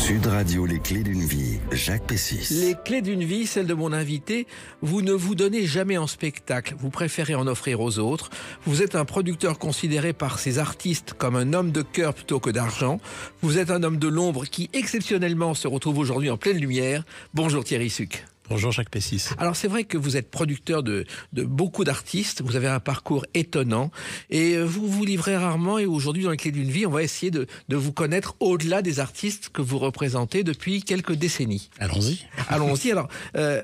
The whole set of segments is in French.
Sud Radio, les clés d'une vie, Jacques Pessis. Les clés d'une vie, celle de mon invité, vous ne vous donnez jamais en spectacle, vous préférez en offrir aux autres. Vous êtes un producteur considéré par ses artistes comme un homme de cœur plutôt que d'argent. Vous êtes un homme de l'ombre qui exceptionnellement se retrouve aujourd'hui en pleine lumière. Bonjour Thierry Suc. Bonjour Jacques Pessis. Alors c'est vrai que vous êtes producteur de beaucoup d'artistes, vous avez un parcours étonnant et vous vous livrez rarement, et aujourd'hui dans les clés d'une vie on va essayer de vous connaître au-delà des artistes que vous représentez depuis quelques décennies. Allons-y. Allons-y. Alors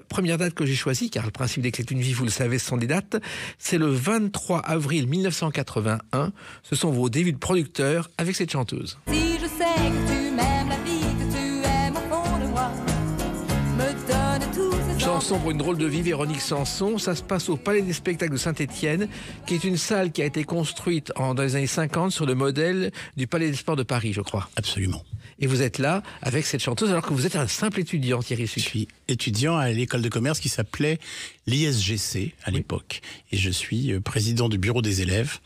première date que j'ai choisie, car le principe des clés d'une vie, vous le savez, ce sont des dates, c'est le 23 avril 1981. Ce sont vos débuts de producteur avec cette chanteuse. Si je sais que tu m'aimes la vie, que tu aimes au fond de moi, me donne tous ces Chanson pour une drôle de vie, Véronique Sanson. Ça se passe au Palais des Spectacles de Saint-Étienne, qui est une salle qui a été construite dans les années 50 sur le modèle du Palais des Sports de Paris, je crois. Absolument. Et vous êtes là avec cette chanteuse alors que vous êtes un simple étudiant, Thierry Suc. Je suis étudiant à l'école de commerce qui s'appelait l'ISGC à l'époque. Et je suis président du bureau des élèves.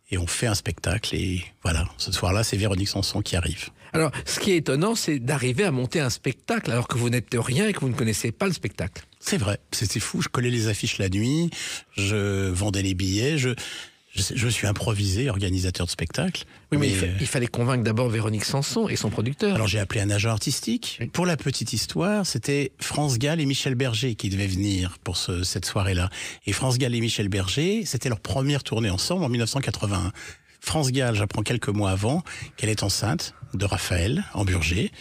Et on fait un spectacle et voilà, ce soir-là, c'est Véronique Sanson qui arrive. Alors, ce qui est étonnant, c'est d'arriver à monter un spectacle alors que vous n'êtes rien et que vous ne connaissez pas le spectacle. C'est vrai, c'était fou. Je collais les affiches la nuit, je vendais les billets, je suis improvisé, organisateur de spectacle. Oui, mais il fallait convaincre d'abord Véronique Sanson et son producteur. Alors j'ai appelé un agent artistique. Oui. Pour la petite histoire, c'était France Gall et Michel Berger qui devaient venir pour cette soirée-là. Et France Gall et Michel Berger, c'était leur première tournée ensemble en 1981. France Gall, j'apprends quelques mois avant qu'elle est enceinte de Raphaël Amburger,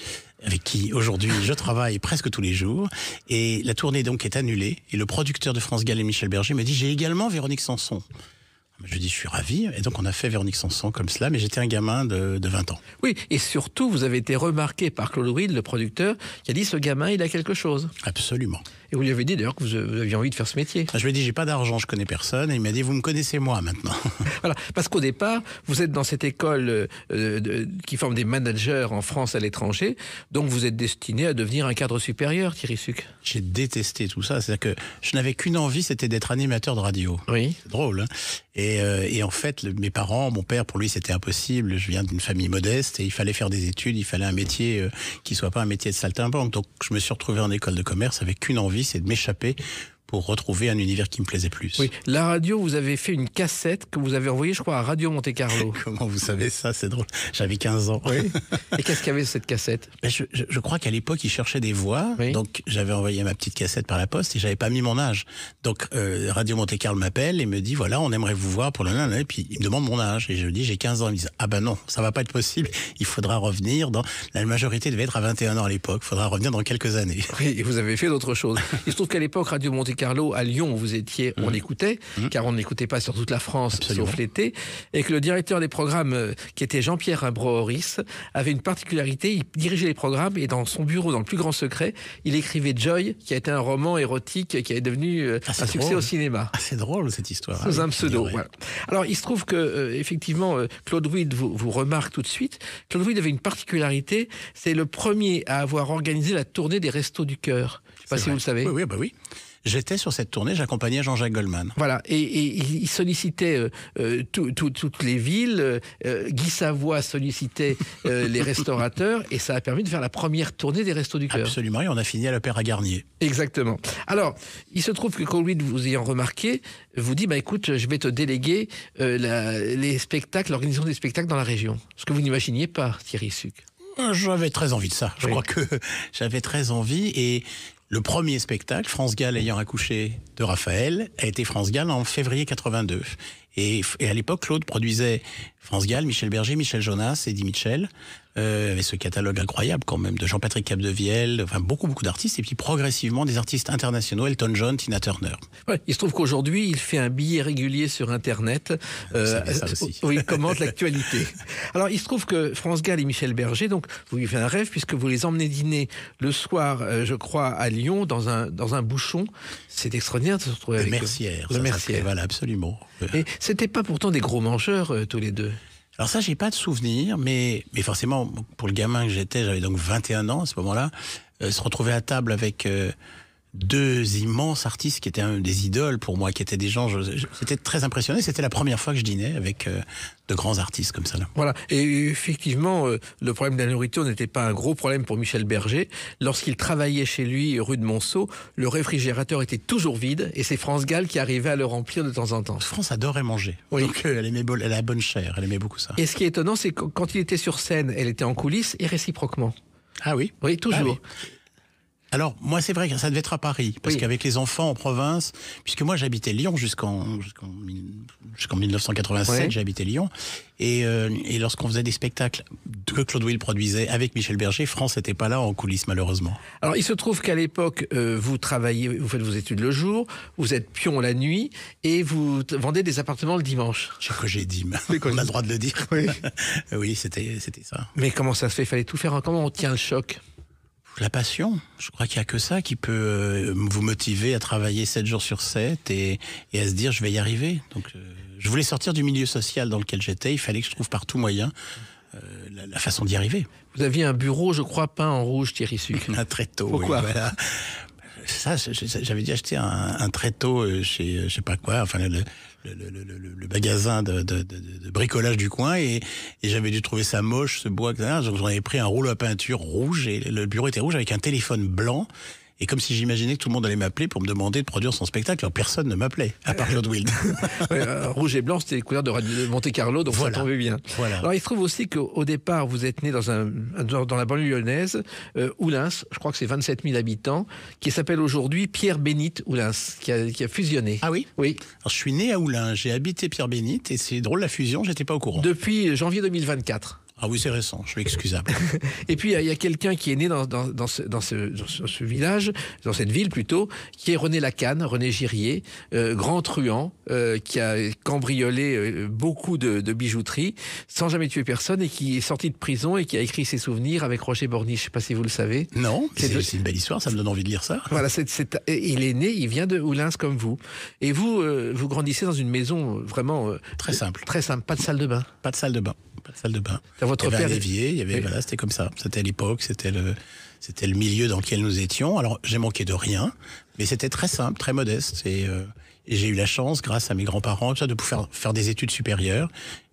avec qui aujourd'hui je travaille presque tous les jours. Et la tournée donc est annulée. Et le producteur de France Gall et Michel Berger me dit « J'ai également Véronique Sanson ». Je dis, je suis ravi. Et donc, on a fait Véronique Sanson comme cela, mais j'étais un gamin de 20 ans. Oui, et surtout, vous avez été remarqué par Claude Ruide, le producteur, qui a dit, ce gamin, il a quelque chose. Absolument. Et vous lui avez dit d'ailleurs que vous aviez envie de faire ce métier. Je lui ai dit, j'ai pas d'argent, je connais personne. Et il m'a dit, vous me connaissez moi maintenant. Voilà, parce qu'au départ, vous êtes dans cette école qui forme des managers en France à l'étranger, donc vous êtes destiné à devenir un cadre supérieur, Thierry Suc. J'ai détesté tout ça. C'est-à-dire que je n'avais qu'une envie, c'était d'être animateur de radio. Oui. C'est drôle, hein. Et en fait, mes parents, mon père, pour lui, c'était impossible. Je viens d'une famille modeste et il fallait faire des études, il fallait un métier qui soit pas un métier de saltimbanque. Donc, je me suis retrouvé en école de commerce avec qu'une envie, c'est de m'échapper pour retrouver un univers qui me plaisait plus. Oui, la radio, vous avez fait une cassette que vous avez envoyée, je crois, à Radio Monte-Carlo. Comment vous savez ça? C'est drôle. J'avais 15 ans. Oui. Et qu'est-ce qu'il y avait sur cette cassette? Je crois qu'à l'époque, ils cherchaient des voix. Oui. Donc, j'avais envoyé ma petite cassette par la poste et j'avais pas mis mon âge. Donc, Radio Monte-Carlo m'appelle et me dit, voilà, on aimerait vous voir pour le lundi. Et puis, il me demande mon âge. Et je lui dis, j'ai 15 ans. Ils me disent, ah ben non, ça va pas être possible. Il faudra revenir la majorité devait être à 21 ans à l'époque. Il faudra revenir dans quelques années. Oui, et vous avez fait d'autres choses. Il se trouve qu'à l'époque, Radio Monte-Carlo, à Lyon, vous étiez, on l'écoutait, car on ne l'écoutait pas sur toute la France, Absolument. sauf l'été, et que le directeur des programmes, qui était Jean-Pierre Imbrohoris, avait une particularité, il dirigeait les programmes, et dans son bureau, dans le plus grand secret, il écrivait Joy, qui a été un roman érotique qui est devenu un succès drôle. au cinéma. Ah, c'est drôle, cette histoire. Sous un pseudo. Ouais. Voilà. Alors, il se trouve que, effectivement, Claude Ruide vous remarque tout de suite. Claude Ruide avait une particularité, c'est le premier à avoir organisé la tournée des Restos du Cœur. Je ne sais pas C'est si vrai. vous le savez. Oui, bah oui. J'étais sur cette tournée, j'accompagnais Jean-Jacques Goldman. Voilà, et il sollicitait toutes les villes, Guy Savoie sollicitait les restaurateurs, et ça a permis de faire la première tournée des Restos du Cœur. Absolument, et on a fini à l'Opéra Garnier. Exactement. Alors, il se trouve que Claude, vous ayant remarqué, vous dit, bah écoute, je vais te déléguer les spectacles, l'organisation des spectacles dans la région. Ce que vous n'imaginiez pas, Thierry Suc. J'avais très envie de ça. Je crois que j'avais très envie. Et le premier spectacle, France Gall ayant accouché de Raphaël, a été France Gall en février 82. Et à l'époque, Claude produisait France Gall, Michel Berger, Michel Jonas, Eddie Mitchell, avec ce catalogue incroyable quand même de Jean-Patrick Capdevielle, enfin beaucoup d'artistes, et puis progressivement des artistes internationaux, Elton John, Tina Turner. Ouais, il se trouve qu'aujourd'hui, il fait un billet régulier sur Internet. savez ça aussi. Où il commente l'actualité. Alors, il se trouve que France Gall et Michel Berger, donc, vous lui faites un rêve puisque vous les emmenez dîner le soir, je crois, à Lyon, dans un bouchon. C'est extraordinaire de se retrouver avec eux. Mercière. Le Mercière. Voilà, absolument. Et c'était pas pourtant des gros mangeurs, tous les deux. Alors ça, j'ai pas de souvenir, mais forcément, pour le gamin que j'étais, j'avais donc 21 ans à ce moment-là, se retrouver à table avec deux immenses artistes qui étaient des idoles pour moi, qui étaient des gens... J'étais très impressionné. C'était la première fois que je dînais avec de grands artistes comme ça. Là. Voilà. Et effectivement, le problème de la nourriture n'était pas un gros problème pour Michel Berger. Lorsqu'il travaillait chez lui, rue de Monceau, le réfrigérateur était toujours vide et c'est France Gall qui arrivait à le remplir de temps en temps. France adorait manger. Oui. Donc elle a la bonne chair. Elle aimait beaucoup ça. Et ce qui est étonnant, c'est que quand il était sur scène, elle était en coulisses et réciproquement. Ah oui? Oui, toujours. Ah oui. Alors, moi, c'est vrai que ça devait être à Paris, parce qu'avec les enfants en province, puisque moi, j'habitais Lyon jusqu'en 1987, Ouais. j'habitais Lyon, et lorsqu'on faisait des spectacles que Claude Will produisait avec Michel Berger, France n'était pas là en coulisses, malheureusement. Alors, il se trouve qu'à l'époque, vous travaillez, vous faites vos études le jour, vous êtes pion la nuit et vous vendez des appartements le dimanche. J'ai dit, Oui, on a le droit de le dire. Oui. Oui, c'était ça. Mais comment ça se fait? Il fallait tout faire. Comment on tient le choc? La passion, je crois qu'il n'y a que ça qui peut vous motiver à travailler 7 jours sur 7 et à se dire je vais y arriver. Donc je voulais sortir du milieu social dans lequel j'étais, il fallait que je trouve par tout moyen la façon d'y arriver. Vous aviez un bureau, je crois, peint en rouge, Thierry Suc. Très tôt. Pourquoi? Oui, voilà. Ça, j'avais dû acheter un tréteau chez je sais pas quoi, enfin le magasin de bricolage du coin et j'avais dû trouver ça moche, ce bois, etc. Donc j'en avais pris un rouleau à peinture rouge et le bureau était rouge avec un téléphone blanc. Et comme si j'imaginais que tout le monde allait m'appeler pour me demander de produire son spectacle. Alors personne ne m'appelait, à part Claude Wild. Rouge et blanc, c'était les couleurs de Monte Carlo, donc Voilà. ça tombait bien. Voilà. Alors il se trouve aussi qu'au départ, vous êtes né dans la banlieue lyonnaise, Oulins, je crois que c'est 27 000 habitants, qui s'appelle aujourd'hui Pierre-Bénite Oulins, qui a fusionné. Ah oui? Oui, Alors je suis né à Oulins, j'ai habité Pierre-Bénite et c'est drôle la fusion, j'étais pas au courant. depuis janvier 2024. Ah oui, c'est récent, je suis excusable. Et puis, il y a quelqu'un qui est né dans ce village, dans cette ville plutôt, qui est René Lacanne, René Girier, grand truand, qui a cambriolé beaucoup de bijouterie, sans jamais tuer personne, et qui est sorti de prison et qui a écrit ses souvenirs avec Roger Borny. Je ne sais pas si vous le savez. Non, C'est c'est une belle histoire, ça me donne envie de lire ça. Voilà, il est né, il vient de Oulins comme vous. Et vous, vous grandissez dans une maison vraiment... Très simple. Très simple, pas de salle de bain. Pas de salle de bain. Pas de salle de bain. Votre il y avait père... un évier, il y avait, Oui. voilà, c'était comme ça. C'était à l'époque, c'était le milieu dans lequel nous étions. Alors, j'ai manqué de rien, mais c'était très simple, très modeste. Et j'ai eu la chance, grâce à mes grands-parents, de pouvoir faire des études supérieures.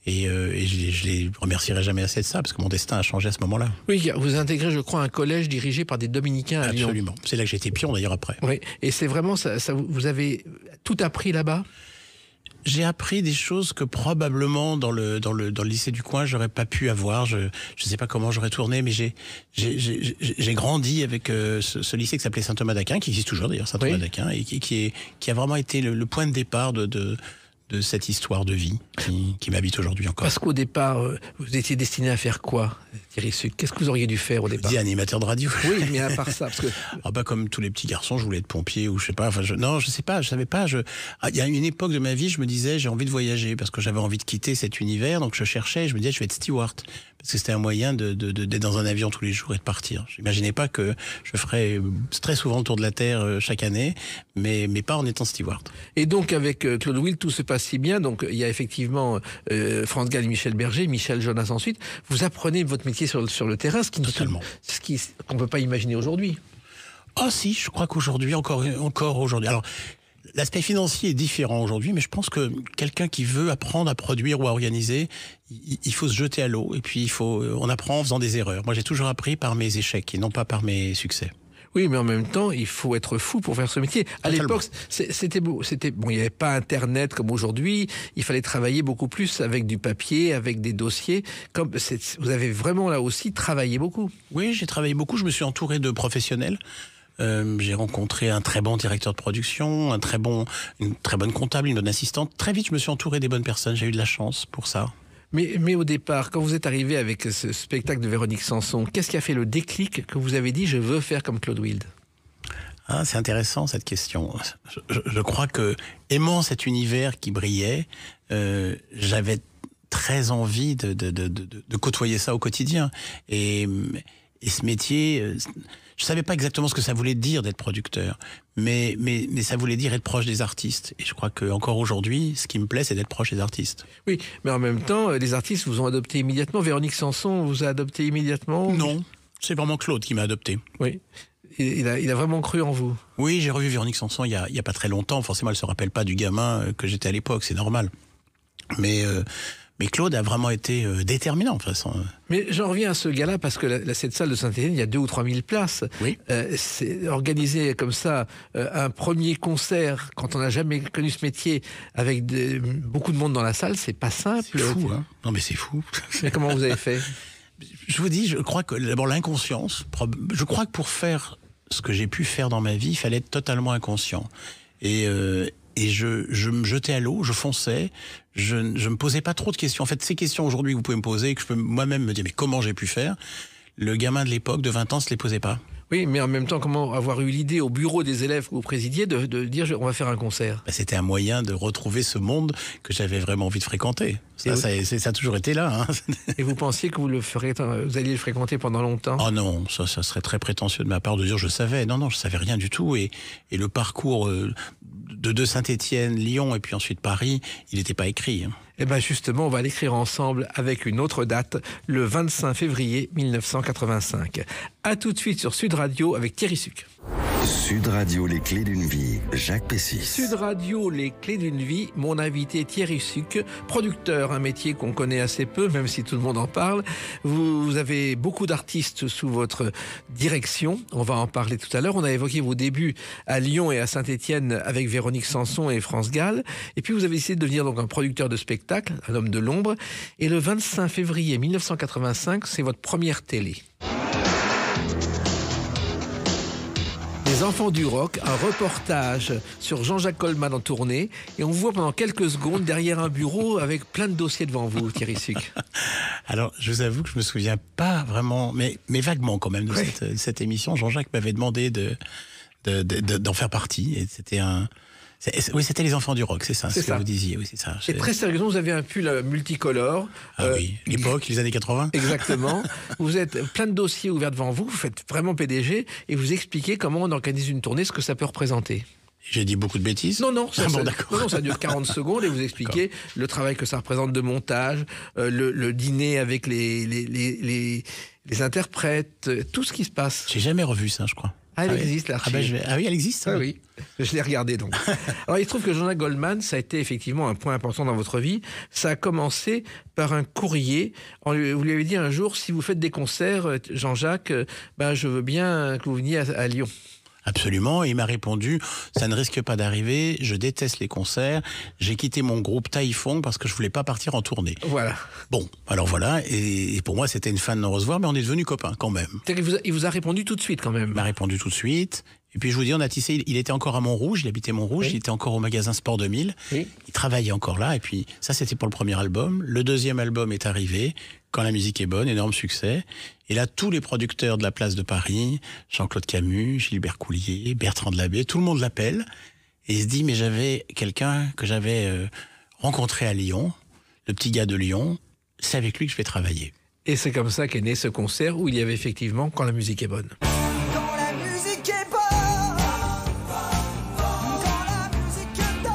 Et je les remercierai jamais assez de ça, parce que mon destin a changé à ce moment-là. Oui, vous intégrez, je crois, un collège dirigé par des dominicains à Lyon. Absolument. C'est là que j'ai été pion, d'ailleurs, après. Oui, et c'est vraiment ça, vous avez tout appris là-bas? J'ai appris des choses que probablement dans le lycée du coin j'aurais pas pu avoir. Je sais pas comment j'aurais tourné, mais j'ai grandi avec ce lycée qui s'appelait Saint-Thomas d'Aquin, qui existe toujours d'ailleurs, Saint-Thomas Oui. d'Aquin, et qui a vraiment été le point de départ de cette histoire de vie qui m'habite aujourd'hui encore. Parce qu'au départ, vous étiez destiné à faire quoi, Thierry Suc? Qu'est-ce que vous auriez dû faire au Je départ? dis animateur de radio. Oui, mais à part ça, parce que Ah bah comme tous les petits garçons, je voulais être pompier ou je sais pas. Enfin, je sais pas, je savais pas. Il y a une époque de ma vie, je me disais j'ai envie de voyager parce que j'avais envie de quitter cet univers, donc je cherchais. Je me disais je vais être steward parce que c'était un moyen d'être dans un avion tous les jours et de partir. J'imaginais pas que je ferais très souvent le tour de la Terre chaque année, mais pas en étant steward. et donc avec Claude Will, tout se passe si bien. Donc il y a effectivement France Gall et Michel Berger, Michel Jonas ensuite. Vous apprenez votre métier sur le terrain, ce Totalement. qu'on peut pas imaginer aujourd'hui. Ah si, je crois qu'aujourd'hui, encore aujourd'hui. Alors, l'aspect financier est différent aujourd'hui, mais je pense que quelqu'un qui veut apprendre à produire ou à organiser, il faut se jeter à l'eau et puis on apprend en faisant des erreurs. Moi, j'ai toujours appris par mes échecs et non pas par mes succès. Oui, mais en même temps, il faut être fou pour faire ce métier. À Totalement. l'époque, c'était beau. Bon, il n'y avait pas Internet comme aujourd'hui. Il fallait travailler beaucoup plus avec du papier, avec des dossiers. Vous avez vraiment là aussi travaillé beaucoup. Oui, j'ai travaillé beaucoup. Je me suis entouré de professionnels. J'ai rencontré un très bon directeur de production, une très bonne comptable, une bonne assistante. Très vite, je me suis entouré des bonnes personnes. J'ai eu de la chance pour ça. Mais au départ, quand vous êtes arrivé avec ce spectacle de Véronique Sanson, qu'est-ce qui a fait le déclic que vous avez dit « je veux faire comme Claude Wild » ? Ah, c'est intéressant cette question. Je crois que, aimant cet univers qui brillait, j'avais très envie de côtoyer ça au quotidien. Et ce métier, je savais pas exactement ce que ça voulait dire d'être producteur, mais ça voulait dire être proche des artistes. Et je crois que encore aujourd'hui, ce qui me plaît, c'est d'être proche des artistes. Oui, mais en même temps, les artistes vous ont adopté immédiatement. Véronique Sanson vous a adopté immédiatement ? Non, c'est vraiment Claude qui m'a adopté. Oui. il a vraiment cru en vous. Oui, j'ai revu Véronique Sanson il y a pas très longtemps. Forcément, elle se rappelle pas du gamin que j'étais à l'époque, c'est normal. Mais Claude a vraiment été déterminant, de toute façon. Mais j'en reviens à ce gars-là parce que cette salle de Saint-Étienne, il y a 2 ou 3 000 places. Oui. C'est organisé comme ça, un premier concert, quand on n'a jamais connu ce métier, avec beaucoup de monde dans la salle, c'est pas simple. C'est fou, hein. Non, mais c'est fou. Mais comment vous avez fait? Je vous dis, je crois que d'abord l'inconscience. Je crois que pour faire ce que j'ai pu faire dans ma vie, il fallait être totalement inconscient. Et je me jetais à l'eau, je fonçais, je me posais pas trop de questions. En fait, ces questions aujourd'hui que vous pouvez me poser, que je peux moi-même me dire, mais comment j'ai pu faire? Le gamin de l'époque, de 20 ans, se les posait pas. Oui, mais en même temps, comment avoir eu l'idée au bureau des élèves que vous présidiez de dire on va faire un concert? C'était un moyen de retrouver ce monde que j'avais vraiment envie de fréquenter. Ça a toujours été là. Hein. Et vous pensiez que vous alliez le fréquenter pendant longtemps? Oh non, ça serait très prétentieux de ma part de dire je savais. Non, je savais rien du tout. Et le parcours de Saint-Étienne, Lyon et puis ensuite Paris, il n'était pas écrit. Hein. Eh bien justement, on va l'écrire ensemble avec une autre date, le 25 février 1985. A tout de suite sur Sud Radio avec Thierry Suc. Sud Radio, les clés d'une vie, Jacques Pessis. Sud Radio, les clés d'une vie, mon invité Thierry Suc, producteur, un métier qu'on connaît assez peu, même si tout le monde en parle. Vous avez beaucoup d'artistes sous votre direction, on va en parler tout à l'heure. On a évoqué vos débuts à Lyon et à Saint-Étienne avec Véronique Sanson et France Gall. Et puis vous avez essayé de devenir donc un producteur de spectacle, un homme de l'ombre. Et le 25 février 1985, c'est votre première télé. Les Enfants du Rock, un reportage sur Jean-Jacques Goldman en tournée. Et on vous voit pendant quelques secondes derrière un bureau avec plein de dossiers devant vous, Thierry Suc. Alors, je vous avoue que je me souviens pas vraiment, mais vaguement quand même de cette émission. Jean-Jacques m'avait demandé d'en faire partie. Et c'était c'était les Enfants du Rock, c'est ça, ce que vous disiez. Oui, c'est ça. Et très sérieusement, vous avez un pull multicolore. Ah oui, l'époque, les années 80. Exactement. Vous êtes plein de dossiers ouverts devant vous, vous faites vraiment PDG et vous expliquez comment on organise une tournée, ce que ça peut représenter. J'ai dit beaucoup de bêtises. Non, d'accord. Ça dure 40 secondes et vous expliquez le travail que ça représente de montage, le dîner avec les interprètes, tout ce qui se passe. J'ai jamais revu ça, je crois. Ah, elle existe, l'archive. Ah oui, elle existe. Ah oui, je l'ai regardé donc. Alors, il se trouve que Jean-Jacques Goldman, ça a été effectivement un point important dans votre vie. Ça a commencé par un courrier. Vous lui avez dit un jour, si vous faites des concerts, Jean-Jacques, je veux bien que vous veniez à Lyon. Absolument, et il m'a répondu, ça ne risque pas d'arriver, je déteste les concerts, j'ai quitté mon groupe Taïfong parce que je voulais pas partir en tournée. Voilà. Bon, alors voilà, et pour moi c'était une fin de non-recevoir, mais on est devenus copains quand même. Il vous a répondu tout de suite quand même. Il m'a répondu tout de suite, et puis je vous dis, on a tissé, il était encore à Montrouge, il habitait Montrouge, il était encore au magasin Sport 2000, il travaillait encore là, et puis ça c'était pour le premier album. Le deuxième album est arrivé, Quand la musique est bonne, énorme succès. Et là, tous les producteurs de la place de Paris, Jean-Claude Camus, Gilbert Coulier, Bertrand de Labbé, tout le monde l'appelle. Et il se dit, mais j'avais quelqu'un que j'avais rencontré à Lyon, le petit gars de Lyon, c'est avec lui que je vais travailler. Et c'est comme ça qu'est né ce concert où il y avait effectivement Quand la musique est bonne. Quand la musique est bonne, quand la musique est bonne,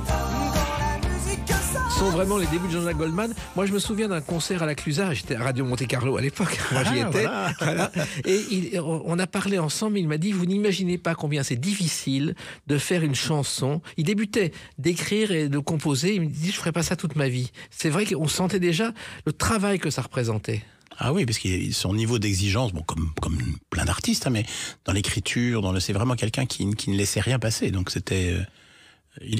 quand la musique sort. Ce sont vraiment les débuts de Jean-Jacques Goldman. Moi, je me souviens d'un concert à la Clusaz. J'étais à Radio Monte-Carlo à l'époque. Moi, j'y étais. Voilà. Et on a parlé ensemble. Il m'a dit, vous n'imaginez pas combien c'est difficile de faire une chanson. Il débutait d'écrire et de composer. Il me dit, je ferai pas ça toute ma vie. C'est vrai qu'on sentait déjà le travail que ça représentait. Ah oui, parce que son niveau d'exigence, bon, comme plein d'artistes, hein, mais dans l'écriture, c'est vraiment quelqu'un qui ne laissait rien passer. Donc c'était...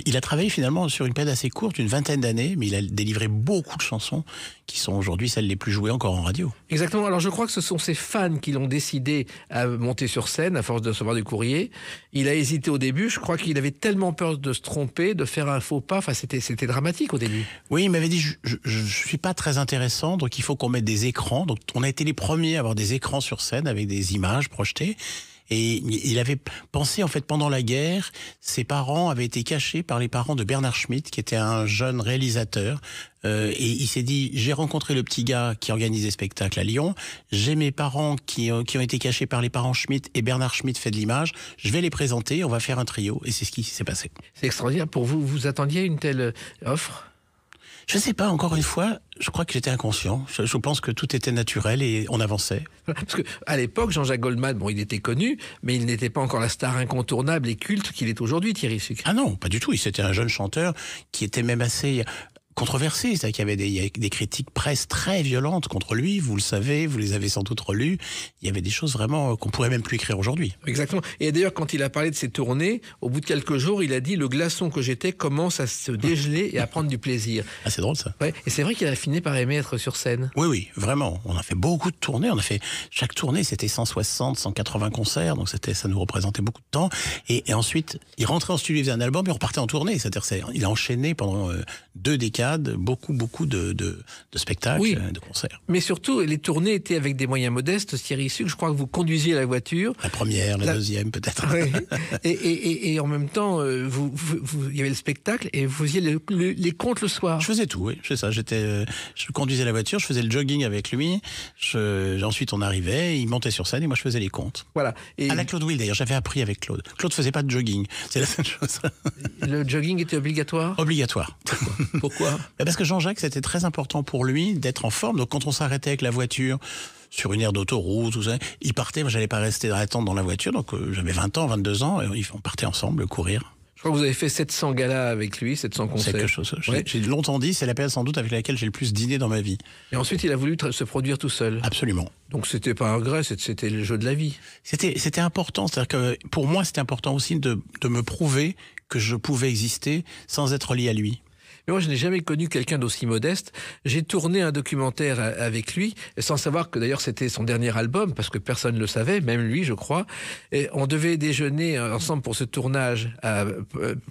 Il a travaillé finalement sur une période assez courte, une vingtaine d'années, mais il a délivré beaucoup de chansons qui sont aujourd'hui celles les plus jouées encore en radio. Exactement. Alors je crois que ce sont ses fans qui l'ont décidé à monter sur scène à force de recevoir des courriers. Il a hésité au début. Je crois qu'il avait tellement peur de se tromper, de faire un faux pas. Enfin, c'était dramatique au début. Oui, il m'avait dit je suis pas très intéressant, donc il faut qu'on mette des écrans. Donc on a été les premiers à avoir des écrans sur scène avec des images projetées. Et il avait pensé, en fait, pendant la guerre, ses parents avaient été cachés par les parents de Bernard Schmitt, qui était un jeune réalisateur. Et il s'est dit, j'ai rencontré le petit gars qui organise des spectacles à Lyon. J'ai mes parents qui ont été cachés par les parents Schmitt, et Bernard Schmitt fait de l'image. Je vais les présenter, on va faire un trio. Et c'est ce qui s'est passé. C'est extraordinaire. Pour vous, vous attendiez une telle offre ? Je sais pas, encore une fois, je crois que j'étais inconscient. Je pense que tout était naturel et on avançait. Parce que à l'époque, Jean-Jacques Goldman, bon, il était connu, mais il n'était pas encore la star incontournable et culte qu'il est aujourd'hui, Thierry Sucre. Ah non, pas du tout. C'était un jeune chanteur qui était même assez controversé, c'est-à-dire qu'il y avait des critiques presse très violentes contre lui, vous le savez, vous les avez sans doute relues, il y avait des choses vraiment qu'on pourrait même plus écrire aujourd'hui. Exactement. Et d'ailleurs, quand il a parlé de ses tournées, au bout de quelques jours, il a dit « Le glaçon que j'étais commence à se dégeler et à prendre du plaisir ». Ah, c'est drôle ça. Ouais. Et c'est vrai qu'il a fini par aimer être sur scène. Oui, oui, vraiment. On a fait beaucoup de tournées. Chaque tournée, c'était 160, 180 concerts, donc ça nous représentait beaucoup de temps. Et ensuite, il rentrait en studio, il faisait un album, et on repartait en tournée. C'est-à-dire, il a enchaîné pendant 2 décades beaucoup de spectacles, oui, de concerts. Mais surtout, les tournées étaient avec des moyens modestes. Thierry Sucre, je crois que vous conduisiez la voiture. La première, la deuxième, peut-être. Oui. Et en même temps, il y avait le spectacle et vous faisiez les comptes le soir. Je faisais tout, oui. C'est ça. Je conduisais la voiture, je faisais le jogging avec lui. Ensuite, on arrivait, il montait sur scène et moi, je faisais les comptes. Voilà. Et à la Claude Will, d'ailleurs, j'avais appris avec Claude. Claude faisait pas de jogging. C'est la seule chose. Le jogging était obligatoire ? Obligatoire. Pourquoi ? Parce que Jean-Jacques, c'était très important pour lui d'être en forme. Donc, quand on s'arrêtait avec la voiture sur une aire d'autoroute, tout ça, il partait. Moi, j'allais pas rester attendre dans la voiture. Donc, j'avais 20 ans, 22 ans. Et on partait ensemble courir. Je crois que vous avez fait 700 galas avec lui, 700 concerts. C'est quelque chose. Ouais. J'ai longtemps dit, c'est la période sans doute avec laquelle j'ai le plus dîné dans ma vie. Et ensuite, il a voulu se produire tout seul. Absolument. Donc, c'était pas un regret, c'était le jeu de la vie. C'était important. C'est-à-dire que pour moi, c'était important aussi de me prouver que je pouvais exister sans être lié à lui. Mais moi, je n'ai jamais connu quelqu'un d'aussi modeste. J'ai tourné un documentaire avec lui, sans savoir que d'ailleurs c'était son dernier album, parce que personne ne le savait, même lui, je crois. Et on devait déjeuner ensemble pour ce tournage à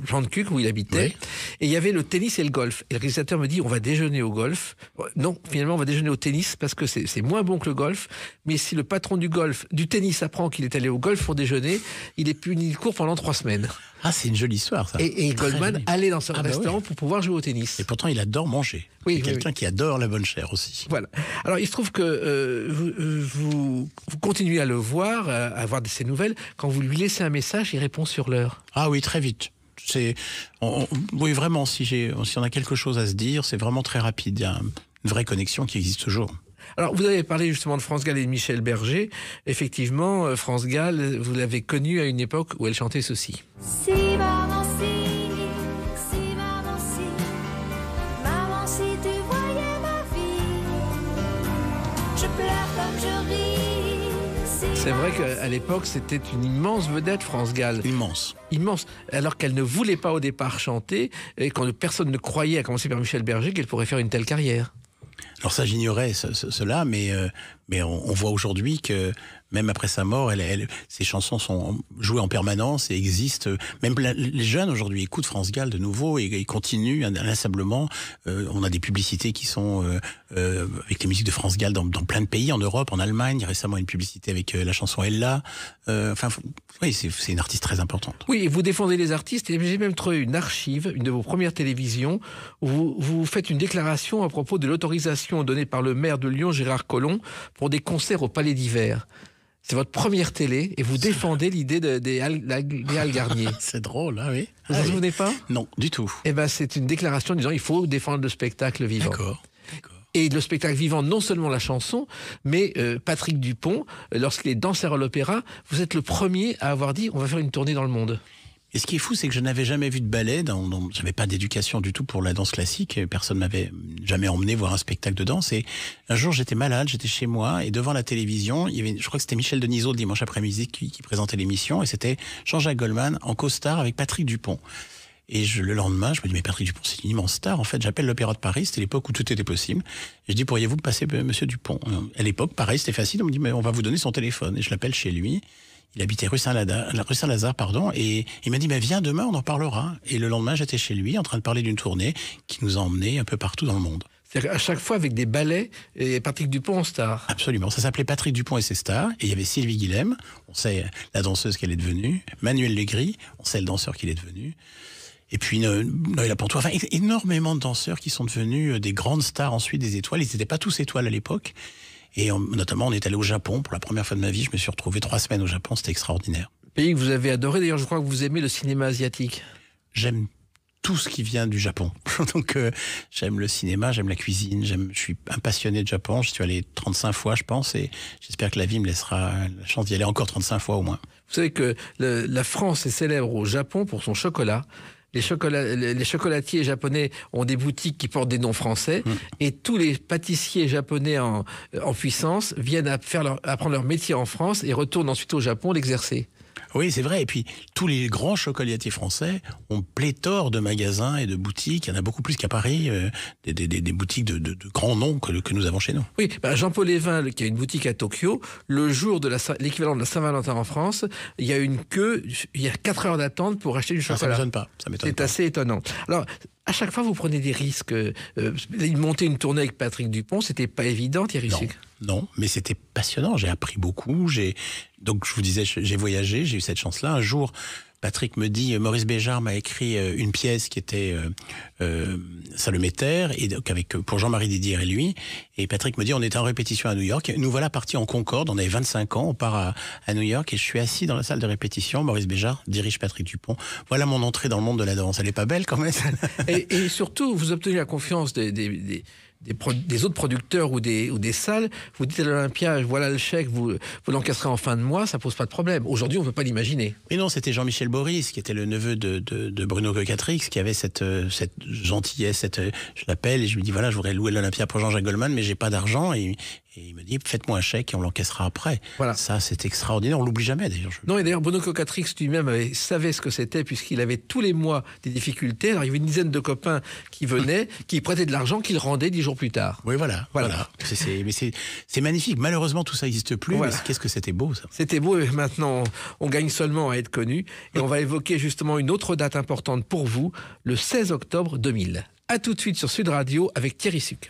Plantecuc, où il habitait. Oui. Et il y avait le tennis et le golf. Et le réalisateur me dit, on va déjeuner au golf. Non, finalement, on va déjeuner au tennis, parce que c'est moins bon que le golf. Mais si le patron du tennis apprend qu'il est allé au golf pour déjeuner, il est puni de cours pendant 3 semaines. Ah, c'est une jolie histoire, ça. Et Goldman allait dans ce restaurant pour pouvoir jouer au tennis. Et pourtant, il adore manger. Oui, c'est quelqu'un qui adore la bonne chair aussi. Voilà. Alors, il se trouve que vous continuez à le voir, à avoir de ses nouvelles. Quand vous lui laissez un message, il répond sur l'heure. Ah oui, très vite. Oui, vraiment, si on a quelque chose à se dire, c'est vraiment très rapide. Il y a une vraie connexion qui existe toujours. Alors, vous avez parlé justement de France Gall et de Michel Berger. Effectivement, France Gall, vous l'avez connue à une époque où elle chantait ceci. Si maman, si tu voyais ma vie, je pleure comme je ris. C'est vrai qu'à l'époque, c'était une immense vedette, France Gall. Immense. Immense. Alors qu'elle ne voulait pas au départ chanter, et quand personne ne croyait, à commencer par Michel Berger, qu'elle pourrait faire une telle carrière. Alors ça, j'ignorais cela, mais on voit aujourd'hui que même après sa mort, ses chansons sont jouées en permanence et existent. Même les jeunes aujourd'hui écoutent France Gall de nouveau et continuent inlassablement. On a des publicités qui sont avec les musiques de France Gall dans plein de pays, en Europe, en Allemagne. Il y a récemment une publicité avec la chanson Ella. Oui, c'est une artiste très importante. Oui, et vous défendez les artistes. Et j'ai même trouvé une archive, une de vos premières télévisions, où vous faites une déclaration à propos de l'autorisation donnée par le maire de Lyon, Gérard Collomb, pour des concerts au Palais d'Hiver. C'est votre première télé et vous défendez l'idée des Halles Garnier. C'est drôle, hein, oui. Vous vous souvenez pas ? Non, du tout. Eh ben, c'est une déclaration disant il faut défendre le spectacle vivant. D'accord. Et le spectacle vivant, non seulement la chanson, mais Patrick Dupont, lorsqu'il est danseur à l'opéra, vous êtes le premier à avoir dit on va faire une tournée dans le monde. Et ce qui est fou, c'est que je n'avais jamais vu de ballet. Je n'avais pas d'éducation du tout pour la danse classique. Personne ne m'avait jamais emmené voir un spectacle de danse. Et un jour, j'étais malade, j'étais chez moi, et devant la télévision, il y avait, je crois que c'était Michel Denisot le dimanche après-midi qui présentait l'émission, et c'était Jean-Jacques Goldman en costard avec Patrick Dupont. Et le lendemain, je me dis, mais Patrick Dupont, c'est une immense star. En fait, j'appelle l'Opéra de Paris, c'était l'époque où tout était possible. Et je dis, pourriez-vous me passer Monsieur Dupont ? À l'époque, pareil, c'était facile. On me dit, mais on va vous donner son téléphone. Et je l'appelle chez lui. Il habitait rue Saint-Lazare, et il m'a dit, mais viens demain, on en parlera. Et le lendemain, j'étais chez lui, en train de parler d'une tournée qui nous a emmenés un peu partout dans le monde. C'est-à-dire qu'à chaque fois avec des ballets et Patrick Dupont en star. Absolument, ça s'appelait Patrick Dupont et ses stars, et il y avait Sylvie Guilhem, on sait la danseuse qu'elle est devenue, Manuel Legris, on sait le danseur qu'il est devenu, et puis Noël Lapontois, enfin énormément de danseurs qui sont devenus des grandes stars ensuite, des étoiles. Ils n'étaient pas tous étoiles à l'époque. Et notamment, on est allé au Japon pour la première fois de ma vie. Je me suis retrouvé 3 semaines au Japon, c'était extraordinaire. Pays que vous avez adoré, d'ailleurs je crois que vous aimez le cinéma asiatique. J'aime tout ce qui vient du Japon. Donc j'aime le cinéma, j'aime la cuisine, je suis un passionné de Japon. Je suis allé 35 fois, je pense, et j'espère que la vie me laissera la chance d'y aller encore 35 fois au moins. Vous savez que la France est célèbre au Japon pour son chocolat. Les chocolatiers japonais ont des boutiques qui portent des noms français et tous les pâtissiers japonais en puissance viennent apprendre leur métier en France et retournent ensuite au Japon l'exercer. Oui, c'est vrai. Et puis, tous les grands chocolatiers français ont pléthore de magasins et de boutiques. Il y en a beaucoup plus qu'à Paris, des boutiques de grands noms que nous avons chez nous. Oui, Jean-Paul Evin, qui a une boutique à Tokyo, le jour de l'équivalent de la Saint-Valentin en France, il y a une queue, il y a 4 heures d'attente pour acheter du chocolat. Ça m'étonne pas. C'est assez étonnant. Alors, à chaque fois, vous prenez des risques. Monter une tournée avec Patrick Dupont, c'était pas évident, Thierry Sucre. Non, mais c'était passionnant. J'ai appris beaucoup. Donc, je vous disais, j'ai voyagé, j'ai eu cette chance-là. Un jour, Patrick me dit, Maurice Béjart m'a écrit une pièce qui était Salomé-Terre, et donc pour Jean-Marie Didier et lui. Et Patrick me dit, on était en répétition à New York. Nous voilà partis en Concorde. On avait 25 ans. On part à New York et je suis assis dans la salle de répétition. Maurice Béjart dirige Patrick Dupont. Voilà mon entrée dans le monde de la danse. Elle est pas belle quand même. et surtout, vous obtenez la confiance des autres producteurs ou des salles. Vous dites à l'Olympia, voilà le chèque, vous l'encaisserez en fin de mois, ça pose pas de problème. Aujourd'hui, on ne peut pas l'imaginer. Mais non, c'était Jean-Michel Boris, qui était le neveu de Bruno Cocatrix, qui avait cette gentillesse, je l'appelle et je lui dis, voilà, je voudrais louer l'Olympia pour Jean-Jacques Goldman, mais j'ai pas d'argent. Et il me dit, faites-moi un chèque et on l'encaissera après. Voilà. Ça, c'est extraordinaire. On l'oublie jamais, d'ailleurs. Non, et d'ailleurs, Bruno Cocatrix lui-même savait ce que c'était, puisqu'il avait tous les mois des difficultés. Alors, il y avait une dizaine de copains qui venaient, qui prêtaient de l'argent, qu'il rendait 10 jours plus tard. Oui, voilà. Mais c'est magnifique. Malheureusement, tout ça n'existe plus. Voilà. Mais qu'est-ce que c'était beau, ça. C'était beau, et maintenant, on gagne seulement à être connu. Et on va évoquer justement une autre date importante pour vous, le 16 octobre 2000. A tout de suite sur Sud Radio avec Thierry Sucre.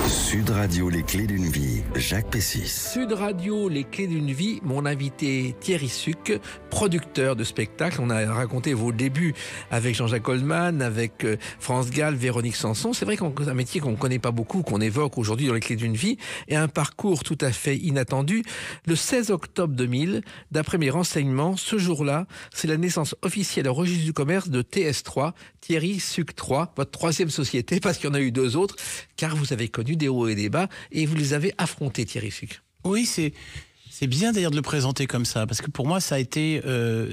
Sud Radio, les clés d'une vie, Jacques Pessis. Sud Radio, les clés d'une vie, mon invité Thierry Sucre, producteur de spectacles. On a raconté vos débuts avec Jean-Jacques Goldman, avec France Gall, Véronique Sanson. C'est vrai qu'on a un métier qu'on ne connaît pas beaucoup, qu'on évoque aujourd'hui dans les clés d'une vie, et un parcours tout à fait inattendu. Le 16 octobre 2000, d'après mes renseignements, ce jour-là, c'est la naissance officielle au registre du commerce de TS3, Thierry Sucre 3, votre troisième société, parce qu'il y en a eu 2 autres, car vous avez connu des hauts et des bas, et vous les avez affrontés, Thierry Sucre. Oui, c'est bien d'ailleurs de le présenter comme ça, parce que pour moi, ça a été...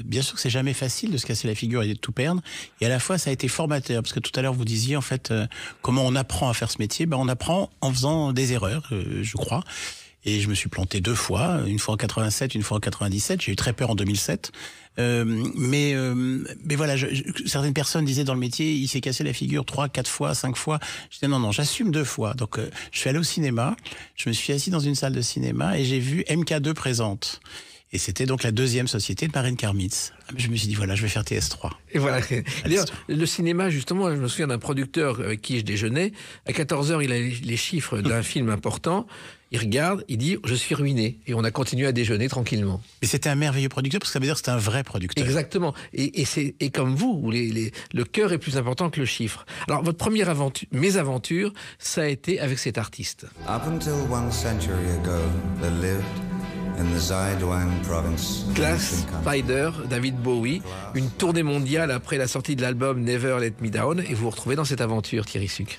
bien sûr que c'est jamais facile de se casser la figure et de tout perdre, et à la fois, ça a été formateur, parce que tout à l'heure, vous disiez, en fait, comment on apprend à faire ce métier. On apprend en faisant des erreurs, je crois. Et je me suis planté 2 fois, une fois en 87, une fois en 97. J'ai eu très peur en 2007. Mais voilà, certaines personnes disaient dans le métier, il s'est cassé la figure 3, 4 fois, 5 fois. Je disais non, j'assume 2 fois. Donc je suis allé au cinéma, je me suis assis dans une salle de cinéma et j'ai vu MK2 présente. Et c'était donc la 2e société de Marine Karmitz. Je me suis dit, voilà, je vais faire TS3. Et voilà. D'ailleurs, le cinéma, justement, je me souviens d'un producteur avec qui je déjeunais. À 14h, il a les chiffres d'un film important. Il regarde, il dit, je suis ruiné. Et on a continué à déjeuner tranquillement. Mais c'était un merveilleux producteur, parce que ça veut dire que c'était un vrai producteur. Exactement. Et comme vous, où le cœur est plus important que le chiffre. Alors, votre première mésaventure, ça a été avec cet artiste. Up until 1 century ago, there lived in the Zaiduan province. Class Spider, David Bowie, une tournée mondiale après la sortie de l'album Never Let Me Down, et vous vous retrouvez dans cette aventure, Thierry Sucre.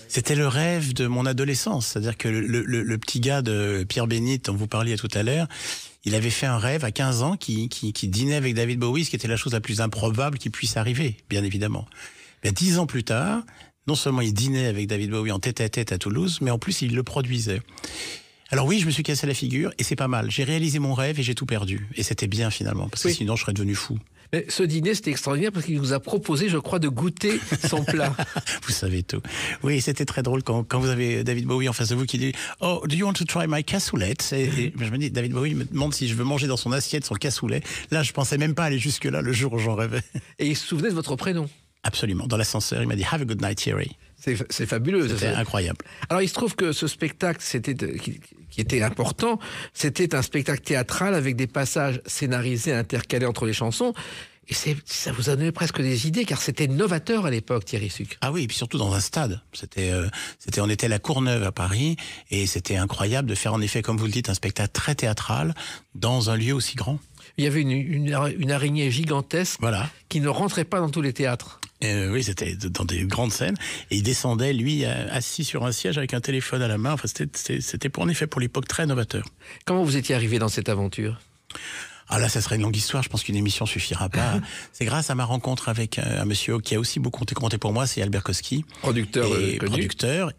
C'était le rêve de mon adolescence, c'est-à-dire que le petit gars de Pierre Bénite dont vous parliez tout à l'heure, il avait fait un rêve à 15 ans qui dînait avec David Bowie, ce qui était la chose la plus improbable qui puisse arriver, bien évidemment. 10 ans plus tard, non seulement il dînait avec David Bowie en tête-à-tête à Toulouse, mais en plus il le produisait. Alors oui, je me suis cassé la figure, et c'est pas mal. J'ai réalisé mon rêve et j'ai tout perdu. Et c'était bien finalement, parce que sinon je serais devenu fou. Mais ce dîner, c'était extraordinaire parce qu'il vous a proposé, je crois, de goûter son plat. Vous savez tout. Oui, c'était très drôle quand vous avez David Bowie en face de vous qui dit « Oh, do you want to try my cassoulet ?» Et je me dis, David Bowie me demande si je veux manger dans son assiette son cassoulet. Là, je pensais même pas aller jusque-là le jour où j'en rêvais. Et il se souvenait de votre prénom. Absolument. Dans l'ascenseur, il m'a dit « Have a good night, Thierry ». C'est fabuleux. C'était incroyable. Alors, il se trouve que ce spectacle, qui était important, c'était un spectacle théâtral avec des passages scénarisés intercalés entre les chansons. Et ça vous a donné presque des idées, car c'était novateur à l'époque, Thierry Sucre. Ah oui, et puis surtout dans un stade. On était à la Courneuve à Paris, et c'était incroyable de faire en effet, comme vous le dites, un spectacle très théâtral dans un lieu aussi grand. Il y avait une araignée gigantesque qui ne rentrait pas dans tous les théâtres. Oui, c'était dans des grandes scènes. Et il descendait, lui, assis sur un siège avec un téléphone à la main. Enfin, c'était en effet pour l'époque très novateur. Comment vous étiez arrivé dans cette aventure? Ah là, ça serait une longue histoire. Je pense qu'une émission suffira pas. C'est grâce à ma rencontre avec un monsieur qui a aussi beaucoup compté pour moi, c'est Albert Koski. Producteur connu.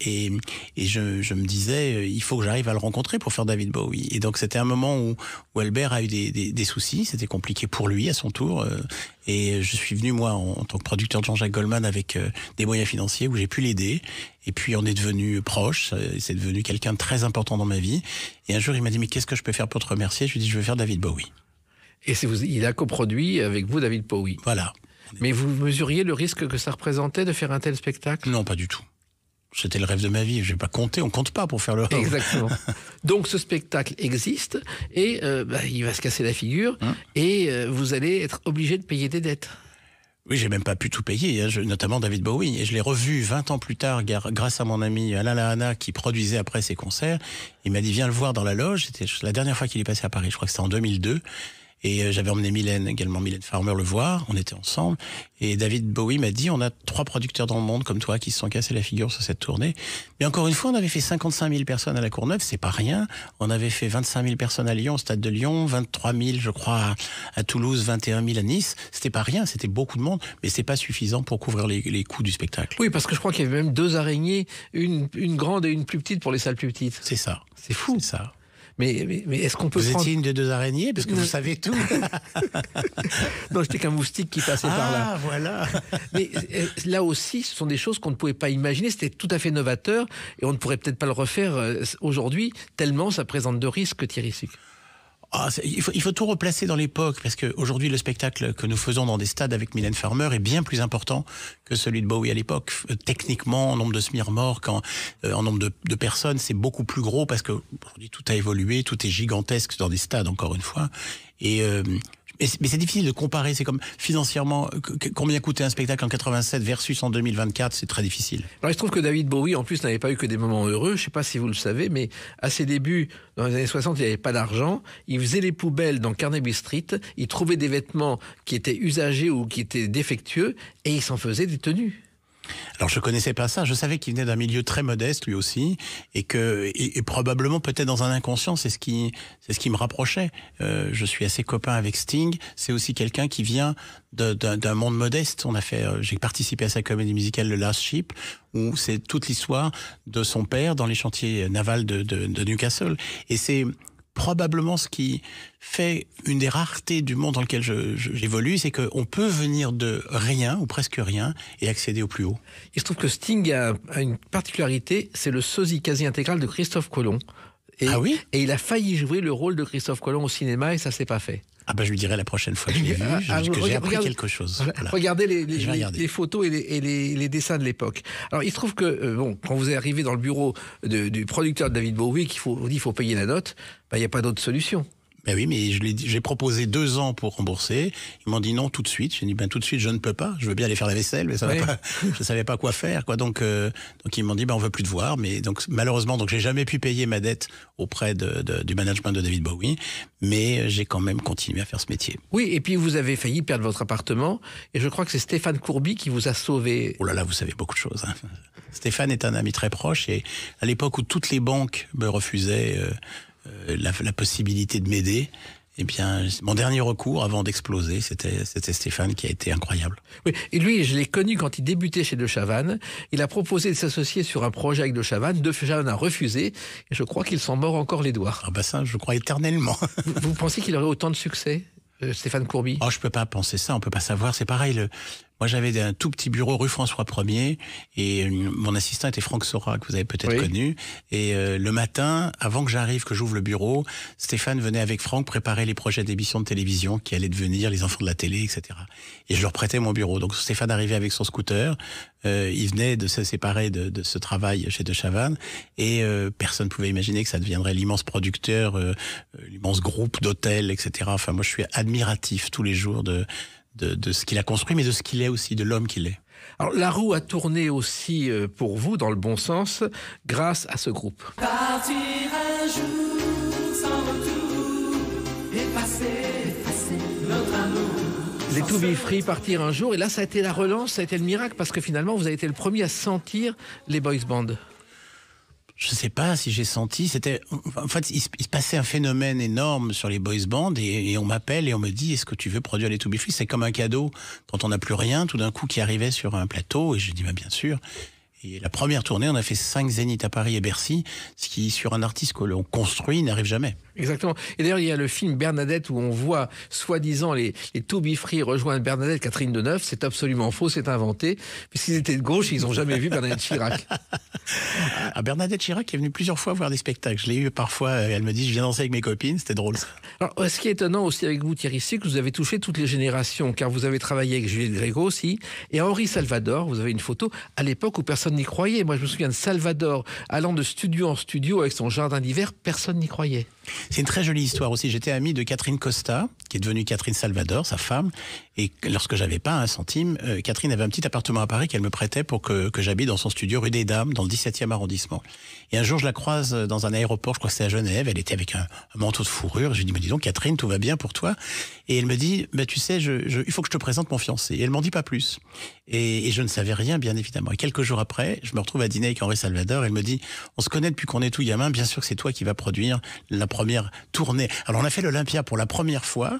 Et je me disais, il faut que j'arrive à le rencontrer pour faire David Bowie. Et donc, c'était un moment où Albert a eu des soucis. C'était compliqué pour lui à son tour. Et je suis venu, moi, en tant que producteur de Jean-Jacques Goldman, avec des moyens financiers où j'ai pu l'aider. Et puis, on est devenu proches. C'est devenu quelqu'un de très important dans ma vie. Et un jour, il m'a dit, mais qu'est-ce que je peux faire pour te remercier? Je lui ai dit, je veux faire David Bowie. Et il a coproduit avec vous David Bowie. Voilà. Mais vous mesuriez le risque que ça représentait de faire un tel spectacle? Non, pas du tout. C'était le rêve de ma vie. Je vais pas compter. On compte pas pour faire le rêve. Exactement. Donc ce spectacle existe et il va se casser la figure et vous allez être obligé de payer des dettes. Oui, j'ai même pas pu tout payer, hein, notamment David Bowie. Et je l'ai revu 20 ans plus tard grâce à mon ami Alain Lahana qui produisait après ses concerts. Il m'a dit, viens le voir dans la loge. C'était la dernière fois qu'il est passé à Paris. Je crois que c'était en 2002. Et j'avais emmené Mylène Farmer le voir, on était ensemble. Et David Bowie m'a dit, on a 3 producteurs dans le monde comme toi qui se sont cassés la figure sur cette tournée. Mais encore une fois, on avait fait 55 000 personnes à la Courneuve, c'est pas rien. On avait fait 25 000 personnes à Lyon, au Stade de Lyon, 23 000 je crois à Toulouse, 21 000 à Nice. C'était pas rien, c'était beaucoup de monde, mais c'est pas suffisant pour couvrir les coûts du spectacle. Oui, parce que je crois qu'il y avait même 2 araignées, une grande et une plus petite pour les salles plus petites. C'est ça. C'est fou. C'est ça. Mais est-ce qu'on peut Vous prendre... étiez une des 2 araignées parce que vous savez tout. Non, j'étais qu'un moustique qui passait par là. Ah, voilà. Mais là aussi, ce sont des choses qu'on ne pouvait pas imaginer. C'était tout à fait novateur et on ne pourrait peut-être pas le refaire aujourd'hui, tellement ça présente de risques, Thierry Suc. Ah, il faut tout replacer dans l'époque, parce qu'aujourd'hui, le spectacle que nous faisons dans des stades avec Mylène Farmer est bien plus important que celui de Bowie à l'époque. Techniquement, en nombre de smear morts, en nombre de personnes, c'est beaucoup plus gros, parce qu'aujourd'hui, tout a évolué, tout est gigantesque dans des stades, encore une fois. Mais c'est difficile de comparer, c'est comme financièrement, combien coûtait un spectacle en 87 versus en 2024, c'est très difficile. Alors il se trouve que David Bowie, en plus, n'avait pas eu que des moments heureux, je ne sais pas si vous le savez, mais à ses débuts, dans les années 60, il n'y avait pas d'argent, il faisait les poubelles dans Carnaby Street, il trouvait des vêtements qui étaient usagés ou qui étaient défectueux, et il s'en faisait des tenues. Alors je connaissais pas ça, je savais qu'il venait d'un milieu très modeste lui aussi, et probablement peut-être dans un inconscient, c'est ce qui me rapprochait. Je suis assez copain avec Sting, c'est aussi quelqu'un qui vient d'un monde modeste. J'ai participé à sa comédie musicale Le Last Ship, où c'est toute l'histoire de son père dans les chantiers navals de Newcastle, et c'est probablement ce qui fait une des raretés du monde dans lequel j'évolue, c'est qu'on peut venir de rien, ou presque rien, et accéder au plus haut. Il se trouve que Sting a une particularité, c'est le sosie quasi intégral de Christophe Colomb. Ah oui ? Et il a failli jouer le rôle de Christophe Colomb au cinéma, et ça s'est pas fait. Ah ben je lui dirai la prochaine fois que je l'ai vu, que j'ai appris quelque chose. Voilà. Regardez les photos et les dessins de l'époque. Alors il se trouve que quand vous êtes arrivé dans le bureau du producteur de David Bowie, qu'il faut payer la note, il n'y a pas d'autre solution. Ben oui, mais j'ai proposé 2 ans pour rembourser. Ils m'ont dit non tout de suite. J'ai dit tout de suite je ne peux pas. Je veux bien aller faire la vaisselle, mais ça va pas. Je savais pas quoi faire, quoi. Donc ils m'ont dit on veut plus te voir. Mais donc malheureusement j'ai jamais pu payer ma dette auprès du management de David Bowie. Mais j'ai quand même continué à faire ce métier. Oui, et puis vous avez failli perdre votre appartement. Et je crois que c'est Stéphane Courby qui vous a sauvé. Oh là là, vous savez beaucoup de choses. Hein. Stéphane est un ami très proche et à l'époque où toutes les banques me refusaient la possibilité de m'aider, eh bien, mon dernier recours avant d'exploser, c'était Stéphane qui a été incroyable. Oui, et lui, je l'ai connu quand il débutait chez De Chavannes. Il a proposé de s'associer sur un projet avec De Chavannes. De Chavannes a refusé, et je crois qu'il s'en mord encore les doigts. Ah bah ça, je crois éternellement. Vous pensez qu'il aurait autant de succès, Stéphane Courby? Oh, je peux pas penser ça, on peut pas savoir. C'est pareil, moi j'avais un tout petit bureau rue François 1er et mon assistant était Franck Sora, que vous avez peut-être connu. Et le matin, avant que j'arrive, que j'ouvre le bureau, Stéphane venait avec Franck préparer les projets d'émissions de télévision qui allaient devenir Les Enfants de la télé, etc. Et je leur prêtais mon bureau. Donc Stéphane arrivait avec son scooter, il venait de se séparer de ce travail chez De Chavannes et personne ne pouvait imaginer que ça deviendrait l'immense producteur, l'immense groupe d'hôtels, etc. Enfin, moi je suis admiratif tous les jours de ce qu'il a construit, mais de ce qu'il est aussi, de l'homme qu'il est. Alors, la roue a tourné aussi pour vous, dans le bon sens, grâce à ce groupe. Partir un jour sans retour, effacer notre amour. Les To Be Free, Partir un jour. Et là, ça a été la relance, ça a été le miracle, parce que finalement, vous avez été le premier à sentir les boys bands. Je sais pas si j'ai senti, en fait, il se passait un phénomène énorme sur les boys bands et on m'appelle et on me dit, est-ce que tu veux produire les To Be Free? C'est comme un cadeau quand on n'a plus rien, tout d'un coup, qui arrivait sur un plateau, et je dis, bah, bien sûr. Et la première tournée, on a fait 5 zéniths à Paris et Bercy, ce qui, sur un artiste que l'on construit, n'arrive jamais. Exactement. Et d'ailleurs, il y a le film Bernadette où on voit, soi-disant, les To Be Free rejoindre Bernadette Catherine Deneuve. C'est absolument faux, c'est inventé. Puisqu'ils étaient de gauche, ils n'ont jamais vu Bernadette Chirac. Ah, Bernadette Chirac est venue plusieurs fois voir des spectacles. Je l'ai eu parfois, elle me dit, je viens danser avec mes copines, c'était drôle ça. Alors, ce qui est étonnant aussi avec vous, Thierry Sucre, vous avez touché toutes les générations, car vous avez travaillé avec Juliette Gréco aussi, et Henri Salvador, vous avez une photo à l'époque où personne n'y croyait. Moi, je me souviens de Salvador allant de studio en studio avec son jardin d'hiver, personne n'y croyait. C'est une très jolie histoire aussi. J'étais ami de Catherine Costa, qui est devenue Catherine Salvador, sa femme. Et lorsque j'avais pas un centime, Catherine avait un petit appartement à Paris qu'elle me prêtait pour que j'habite dans son studio rue des Dames, dans le 17e arrondissement. Et un jour, je la croise dans un aéroport, je crois que c'était à Genève. Elle était avec un manteau de fourrure. Je lui dis, mais dis donc, Catherine, tout va bien pour toi? Et elle me dit, bah, tu sais, il faut que je te présente mon fiancé. Et elle m'en dit pas plus. Et je ne savais rien, bien évidemment. Et quelques jours après, je me retrouve à dîner avec Henri Salvador. Elle me dit, on se connaît depuis qu'on est tout gamin. Bien sûr que c'est toi qui vas produire la première tournée. Alors, on a fait l'Olympia pour la première fois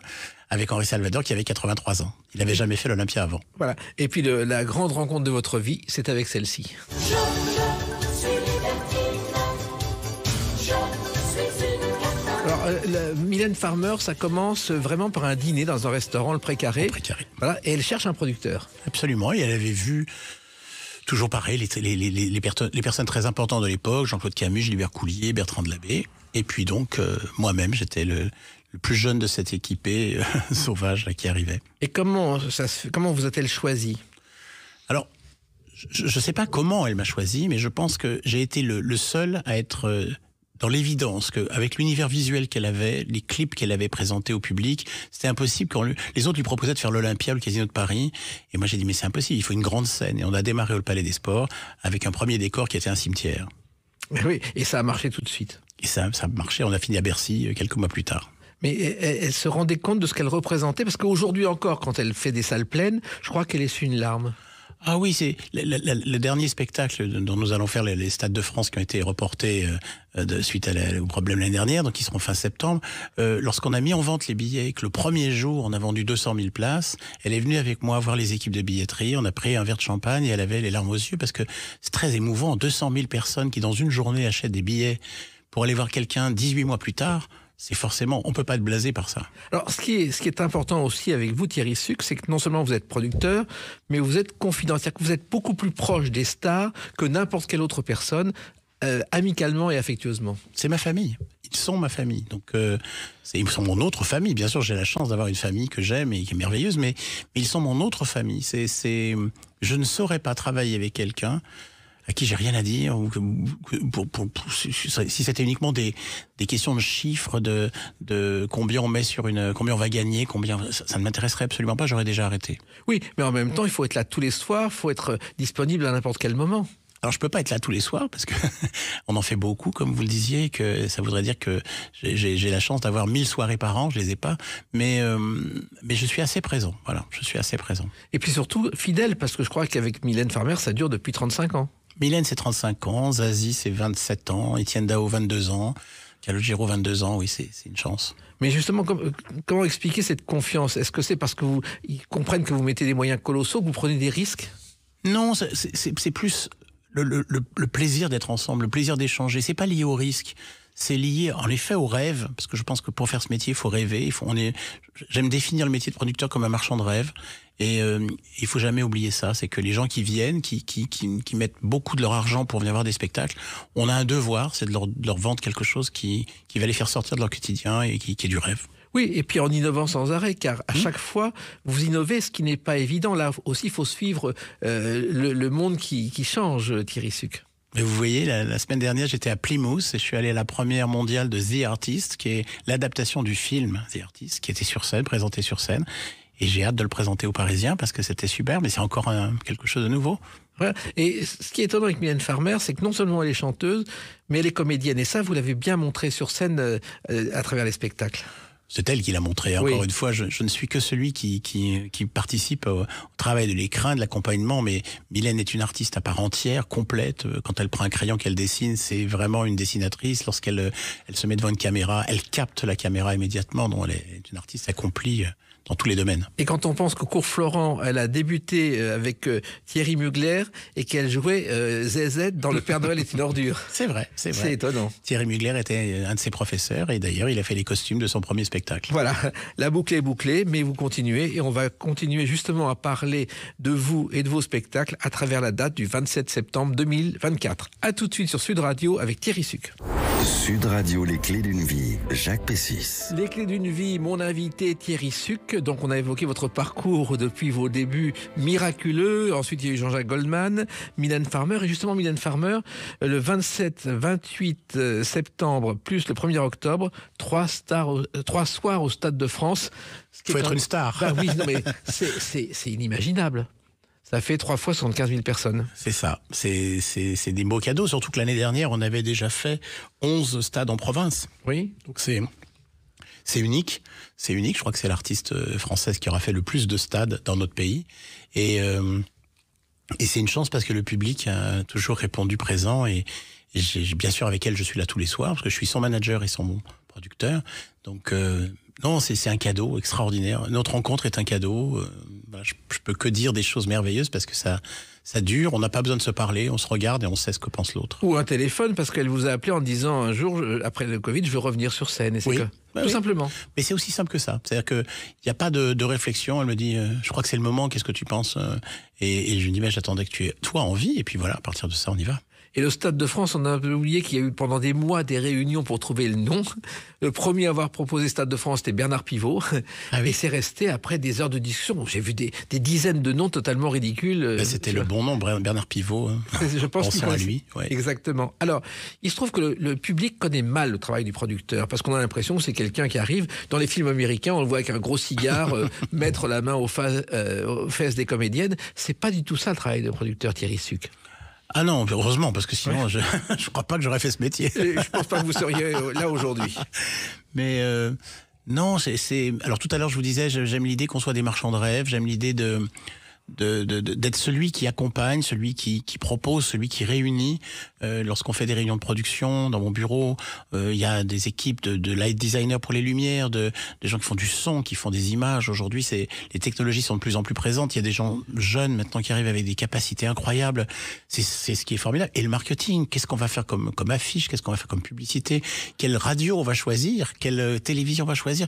avec Henri Salvador qui avait 83 ans. Il n'avait jamais fait l'Olympia avant. Voilà. Et puis la grande rencontre de votre vie, c'est avec celle-ci. Je suis libertine. Je suis une cata. Alors, Mylène Farmer, ça commence vraiment par un dîner dans un restaurant, le Précaré. Le Précaré. Voilà. Et elle cherche un producteur. Absolument. Et elle avait vu, toujours pareil, les personnes très importantes de l'époque, Jean-Claude Camus, Gilbert Coulier, Bertrand de Labbé. Et puis donc, moi-même, j'étais le plus jeune de cette équipée sauvage là, qui arrivait. Et comment vous a-t-elle choisi? Alors, je ne sais pas comment elle m'a choisi, mais je pense que j'ai été le seul à être dans l'évidence qu'avec l'univers visuel qu'elle avait, les clips qu'elle avait présentés au public, c'était impossible. Les autres lui proposaient de faire l'Olympia, le Casino de Paris. Et moi, j'ai dit, mais c'est impossible, il faut une grande scène. Et on a démarré au Palais des Sports avec un premier décor qui était un cimetière. Oui, et ça a marché tout de suite. Et ça a marché, on a fini à Bercy quelques mois plus tard. Mais elle se rendait compte de ce qu'elle représentait, parce qu'aujourd'hui encore, quand elle fait des salles pleines, je crois qu'elle essuie une larme. Ah oui, c'est le dernier spectacle dont nous allons faire les Stades de France qui ont été reportés suite au problème l'année dernière, donc ils seront fin septembre. Lorsqu'on a mis en vente les billets et que le premier jour, on a vendu 200 000 places, elle est venue avec moi voir les équipes de billetterie, on a pris un verre de champagne et elle avait les larmes aux yeux parce que c'est très émouvant. 200 000 personnes qui, dans une journée, achètent des billets pour aller voir quelqu'un 18 mois plus tard. C'est forcément, on peut pas être blasé par ça. Alors, ce qui est important aussi avec vous, Thierry Sucre, c'est que non seulement vous êtes producteur, mais vous êtes confident, c'est-à-dire que vous êtes beaucoup plus proche des stars que n'importe quelle autre personne, amicalement et affectueusement. C'est ma famille. Ils sont ma famille. Donc, ils sont mon autre famille. Bien sûr, j'ai la chance d'avoir une famille que j'aime et qui est merveilleuse, mais ils sont mon autre famille. Je ne saurais pas travailler avec quelqu'un à qui j'ai rien à dire, ou si c'était uniquement des questions de chiffres, de combien on met combien on va gagner, ça ne m'intéresserait absolument pas, j'aurais déjà arrêté. Oui, mais en même temps, il faut être là tous les soirs, il faut être disponible à n'importe quel moment. Alors je peux pas être là tous les soirs parce que on en fait beaucoup, comme vous le disiez, que ça voudrait dire que j'ai la chance d'avoir 1000 soirées par an, je les ai pas, mais je suis assez présent. Voilà, je suis assez présent. Et puis surtout fidèle, parce que je crois qu'avec Mylène Farmer, ça dure depuis 35 ans. Mylène, c'est 35 ans, Zazie, c'est 27 ans, Étienne Dao, 22 ans, Calogero, 22 ans, oui, c'est une chance. Mais justement, comment expliquer cette confiance? Est-ce que c'est parce qu'ils comprennent que vous mettez des moyens colossaux, que vous prenez des risques? Non, c'est plus le plaisir d'être ensemble, le plaisir d'échanger. C'est pas lié au risque. C'est lié, en effet, au rêve, parce que je pense que pour faire ce métier, il faut rêver. J'aime définir le métier de producteur comme un marchand de rêve. Et il faut jamais oublier ça, c'est que les gens qui viennent, qui mettent beaucoup de leur argent pour venir voir des spectacles, on a un devoir, c'est de leur vendre quelque chose qui va les faire sortir de leur quotidien et qui est du rêve. Oui, et puis en innovant sans arrêt, car à chaque fois, vous innovez, ce qui n'est pas évident. Là aussi, il faut suivre le monde qui change, Thierry Sucre. Mais vous voyez, la semaine dernière, j'étais à Plymouth et je suis allé à la première mondiale de The Artist, qui est l'adaptation du film The Artist, qui était sur scène, présenté sur scène. Et j'ai hâte de le présenter aux Parisiens parce que c'était super, mais c'est encore quelque chose de nouveau. Voilà. Et ce qui est étonnant avec Mylène Farmer, c'est que non seulement elle est chanteuse, mais elle est comédienne. Et ça, vous l'avez bien montré sur scène à travers les spectacles. C'est elle qui l'a montré. Oui. Encore une fois, je ne suis que celui qui participe au travail de l'écrin, de l'accompagnement, mais Mylène est une artiste à part entière, complète. Quand elle prend un crayon qu'elle dessine, c'est vraiment une dessinatrice. Lorsqu'elle se met devant une caméra, elle capte la caméra immédiatement. Donc elle est une artiste accomplie dans tous les domaines. Et quand on pense qu'au cours Florent, elle a débuté avec Thierry Mugler et qu'elle jouait ZZ dans Le Père Noël est une ordure. C'est vrai, c'est vrai. C'est étonnant. Thierry Mugler était un de ses professeurs et d'ailleurs, il a fait les costumes de son premier spectacle. Voilà, la boucle est bouclée, mais vous continuez et on va continuer justement à parler de vous et de vos spectacles à travers la date du 27 septembre 2024. À tout de suite sur Sud Radio avec Thierry Suc. Sud Radio, les clés d'une vie, Jacques Pessis. Les clés d'une vie, mon invité Thierry Suc. Donc on a évoqué votre parcours depuis vos débuts miraculeux. Ensuite il y a eu Jean-Jacques Goldman, Mylène Farmer. Et justement Mylène Farmer, le 27-28 septembre plus le 1er octobre, 3 soirs au Stade de France. Il faut être une star. Bah oui, non mais c'est inimaginable. Ça fait 3 fois 75 000 personnes. C'est ça. C'est des beaux cadeaux. Surtout que l'année dernière, on avait déjà fait 11 stades en province. Oui. Donc c'est unique. C'est unique. Je crois que c'est l'artiste française qui aura fait le plus de stades dans notre pays. Et c'est une chance parce que le public a toujours répondu présent. Et bien sûr, avec elle, je suis là tous les soirs parce que je suis son manager et son producteur. Donc, non, c'est un cadeau extraordinaire. Notre rencontre est un cadeau. Je peux que dire des choses merveilleuses parce que ça dure. On n'a pas besoin de se parler. On se regarde et on sait ce que pense l'autre. Ou un téléphone parce qu'elle vous a appelé en disant un jour, après le Covid, je veux revenir sur scène. Et c'est Oui. tout simplement. Mais c'est aussi simple que ça. C'est-à-dire qu'il n'y a pas de réflexion. Elle me dit, je crois que c'est le moment, qu'est-ce que tu penses et je lui dis, mais j'attendais que tu aies toi envie. Et puis voilà, à partir de ça, on y va. Et le Stade de France, on a un peu oublié qu'il y a eu pendant des mois des réunions pour trouver le nom. Le premier à avoir proposé Stade de France, c'était Bernard Pivot. Ah oui. Et c'est resté après des heures de discussion. J'ai vu des dizaines de noms totalement ridicules. C'était le bon nom, Bernard Pivot. Je pense Pensons à lui. Ouais. Exactement. Alors, il se trouve que le public connaît mal le travail du producteur parce qu'on a l'impression que c'est quelqu'un qui arrive. Dans les films américains, on le voit avec un gros cigare, mettre la main aux fesses des comédiennes. C'est pas du tout ça le travail de producteur Thierry Suc. Ah non, heureusement, parce que sinon, je crois pas que j'aurais fait ce métier. Et je pense pas que vous seriez là aujourd'hui. Mais non, alors tout à l'heure, je vous disais, j'aime l'idée qu'on soit des marchands de rêves, j'aime l'idée d'être celui qui accompagne, celui qui propose, celui qui réunit. Lorsqu'on fait des réunions de production dans mon bureau, il y a des équipes de light designers pour les lumières, des gens qui font du son, qui font des images. Aujourd'hui, les technologies sont de plus en plus présentes. Il y a des gens jeunes maintenant qui arrivent avec des capacités incroyables. C'est ce qui est formidable. Et le marketing, qu'est-ce qu'on va faire comme affiche, qu'est-ce qu'on va faire comme publicité, quelle radio on va choisir, quelle télévision on va choisir.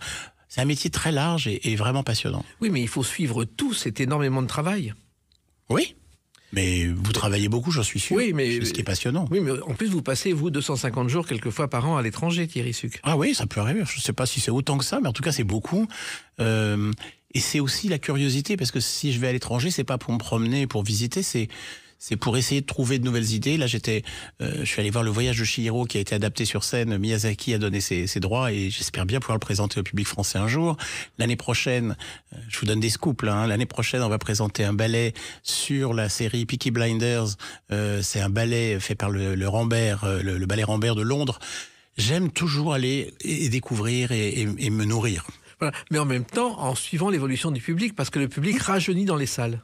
C'est un métier très large et vraiment passionnant. Oui, mais il faut suivre tout. C'est énormément de travail. Oui. Mais vous travaillez beaucoup, j'en suis sûr. Oui, mais c'est ce qui est passionnant. Oui, mais en plus, vous passez, 250 jours quelques fois par an à l'étranger, Thierry Suc. Ah oui, ça peut arriver. Je ne sais pas si c'est autant que ça, mais en tout cas, c'est beaucoup. Et c'est aussi la curiosité, parce que si je vais à l'étranger, c'est pas pour me promener, pour visiter, c'est pour essayer de trouver de nouvelles idées. Là, je suis allé voir Le Voyage de Chihiro qui a été adapté sur scène. Miyazaki a donné ses droits et j'espère bien pouvoir le présenter au public français un jour. L'année prochaine, je vous donne des scoops là, hein. L'année prochaine, on va présenter un ballet sur la série Peaky Blinders. C'est un ballet fait par le Rambert, le ballet Rambert de Londres. J'aime toujours aller et découvrir et me nourrir. Voilà. Mais en même temps, en suivant l'évolution du public, parce que le public rajeunit dans les salles.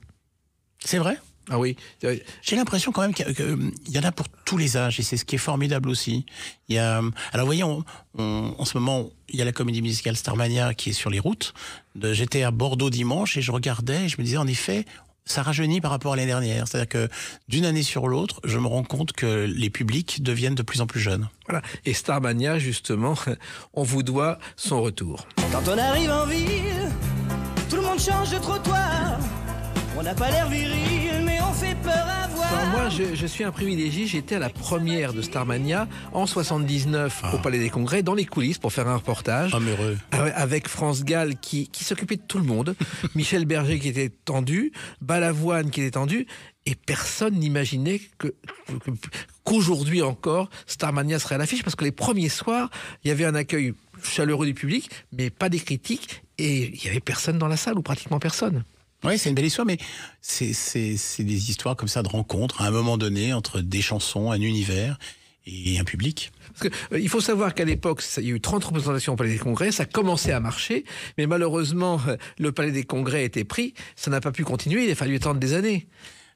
C'est vrai ? Ah oui. J'ai l'impression quand même qu'il y en a pour tous les âges et c'est ce qui est formidable aussi. Alors vous voyez, en ce moment, il y a la comédie musicale Starmania qui est sur les routes. J'étais à Bordeaux dimanche et je regardais et je me disais en effet, ça rajeunit par rapport à l'année dernière. C'est-à-dire que d'une année sur l'autre, je me rends compte que les publics deviennent de plus en plus jeunes. Voilà. Et Starmania, justement, on vous doit son retour. Quand on arrive en ville, tout le monde change de trottoir. On n'a pas l'air viril, mais on fait peur à voir. Alors moi, je suis un privilégié. J'étais à la première de Starmania en 79 au Palais des Congrès, dans les coulisses pour faire un reportage. Homme heureux. Avec France Gall qui s'occupait de tout le monde, Michel Berger qui était tendu, Balavoine qui était tendu, et personne n'imaginait qu'aujourd'hui encore, Starmania serait à l'affiche, parce que les premiers soirs, il y avait un accueil chaleureux du public, mais pas des critiques, et il n'y avait personne dans la salle, ou pratiquement personne. Oui, c'est une belle histoire, mais c'est des histoires comme ça de rencontres à un moment donné entre des chansons, un univers. et un public. Parce que, il faut savoir qu'à l'époque, il y a eu 30 représentations au Palais des Congrès, ça commençait à marcher, mais malheureusement, le Palais des Congrès était pris, ça n'a pas pu continuer, il a fallu attendre des années.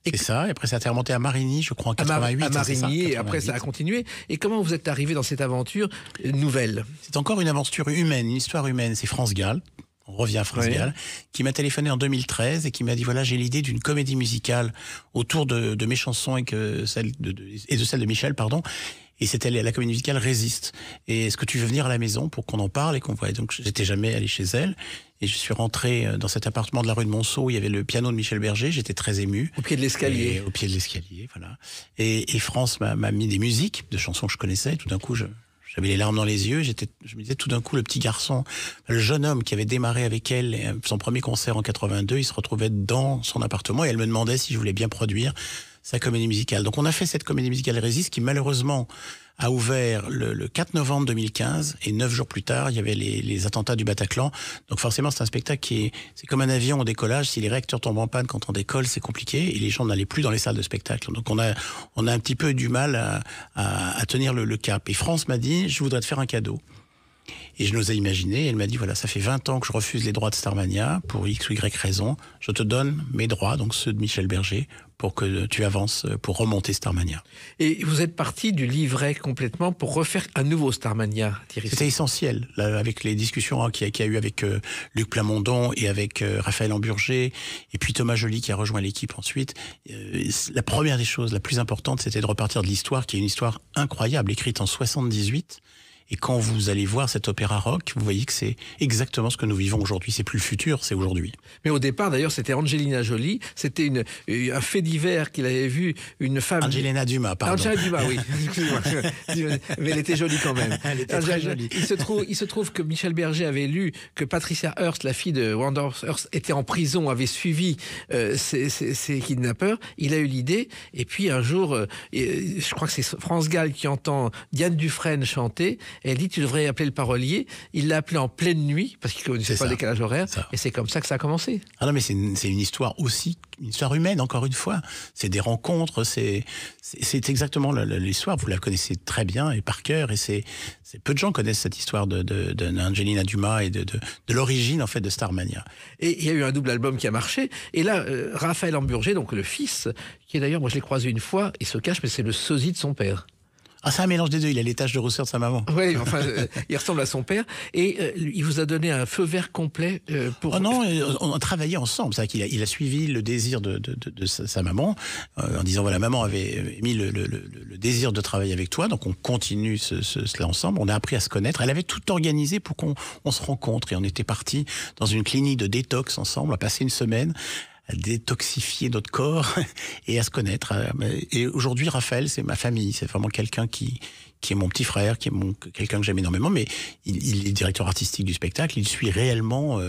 C'est ça, et après ça a été remonté à Marigny, je crois, en 88. À Marigny, ça, et après ça a continué. Et comment vous êtes arrivé dans cette aventure nouvelle? C'est encore une aventure humaine, une histoire humaine. C'est France Gall, on revient à France Gall, qui m'a téléphoné en 2013 et qui m'a dit, voilà, j'ai l'idée d'une comédie musicale autour de mes chansons et de celle de Michel, pardon. Et c'était la comédie musicale Résiste. Et est-ce que tu veux venir à la maison pour qu'on en parle et qu'on voit? Donc j'étais jamais allé chez elle. Et je suis rentré dans cet appartement de la rue de Monceau où il y avait le piano de Michel Berger. J'étais très ému. Au pied de l'escalier. Au pied de l'escalier, voilà. Et France m'a mis des musiques de chansons que je connaissais. Tout d'un coup, j'avais les larmes dans les yeux. Je me disais tout d'un coup, le petit garçon, le jeune homme qui avait démarré avec elle son premier concert en 82, il se retrouvait dans son appartement et elle me demandait si je voulais bien produire sa comédie musicale. Donc on a fait cette comédie musicale Résiste qui malheureusement a ouvert le 4 novembre 2015 et 9 jours plus tard, il y avait les attentats du Bataclan. Donc forcément, c'est un spectacle c'est comme un avion au décollage. Si les réacteurs tombent en panne quand on décolle, c'est compliqué et les gens n'allaient plus dans les salles de spectacle. Donc on a un petit peu du mal à tenir le cap. Et France m'a dit, je voudrais te faire un cadeau. Et je n'osais imaginer. Elle m'a dit, voilà, ça fait 20 ans que je refuse les droits de Starmania pour X ou Y raison. Je te donne mes droits, donc ceux de Michel Berger, pour que tu avances, pour remonter Starmania. Et vous êtes parti du livret complètement pour refaire un nouveau Starmania, Thierry. C'était essentiel, là, avec les discussions qu'il y a eu avec Luc Plamondon et avec Raphaël Amburger, et puis Thomas Joly qui a rejoint l'équipe ensuite. La première des choses, la plus importante, c'était de repartir de l'histoire, qui est une histoire incroyable, écrite en 78. Et quand vous allez voir cet opéra rock, vous voyez que c'est exactement ce que nous vivons aujourd'hui. C'est plus le futur, c'est aujourd'hui. Mais au départ, d'ailleurs, c'était Angelina Jolie. C'était un fait divers qu'il avait vu une femme... Angelina Dumas, pardon. Angelina Dumas, oui. Excusez-moi. Mais elle était jolie quand même. Elle était très jolie. Il se trouve que Michel Berger avait lu que Patricia Hearst, la fille de Wanda Hearst, était en prison, avait suivi ses kidnappeurs. Il a eu l'idée. Et puis un jour, je crois que c'est France Gall qui entend Diane Dufresne chanter. Et elle dit, tu devrais appeler le parolier. Il l'a appelé en pleine nuit, parce qu'il ne connaissait pas le décalage horaire. Et c'est comme ça que ça a commencé. Ah non, mais c'est une histoire aussi, une histoire humaine, encore une fois. C'est des rencontres, c'est exactement l'histoire. Vous la connaissez très bien et par cœur. Et peu de gens connaissent cette histoire d'Angelina Dumas et de l'origine, en fait, de Starmania. Et il y a eu un double album qui a marché. Et là, Raphaël Amburger, donc le fils, qui est d'ailleurs, moi je l'ai croisé une fois, il se cache, mais c'est le sosie de son père. Ah, c'est un mélange des deux. Il a les taches de rousseur de sa maman. Oui, enfin, il ressemble à son père. Et il vous a donné un feu vert complet pour... Oh non, on a travaillé ensemble. C'est-à-dire qu'il a suivi le désir de sa maman, en disant, voilà, maman avait mis le désir de travailler avec toi, donc on continue cela ensemble. On a appris à se connaître. Elle avait tout organisé pour qu'on se rencontre. Et on était partis dans une clinique de détox ensemble. On a passé une semaine à détoxifier notre corps et à se connaître. Et aujourd'hui, Raphaël, c'est ma famille. C'est vraiment quelqu'un qui est mon petit frère, quelqu'un que j'aime énormément, mais il est directeur artistique du spectacle. Il suit réellement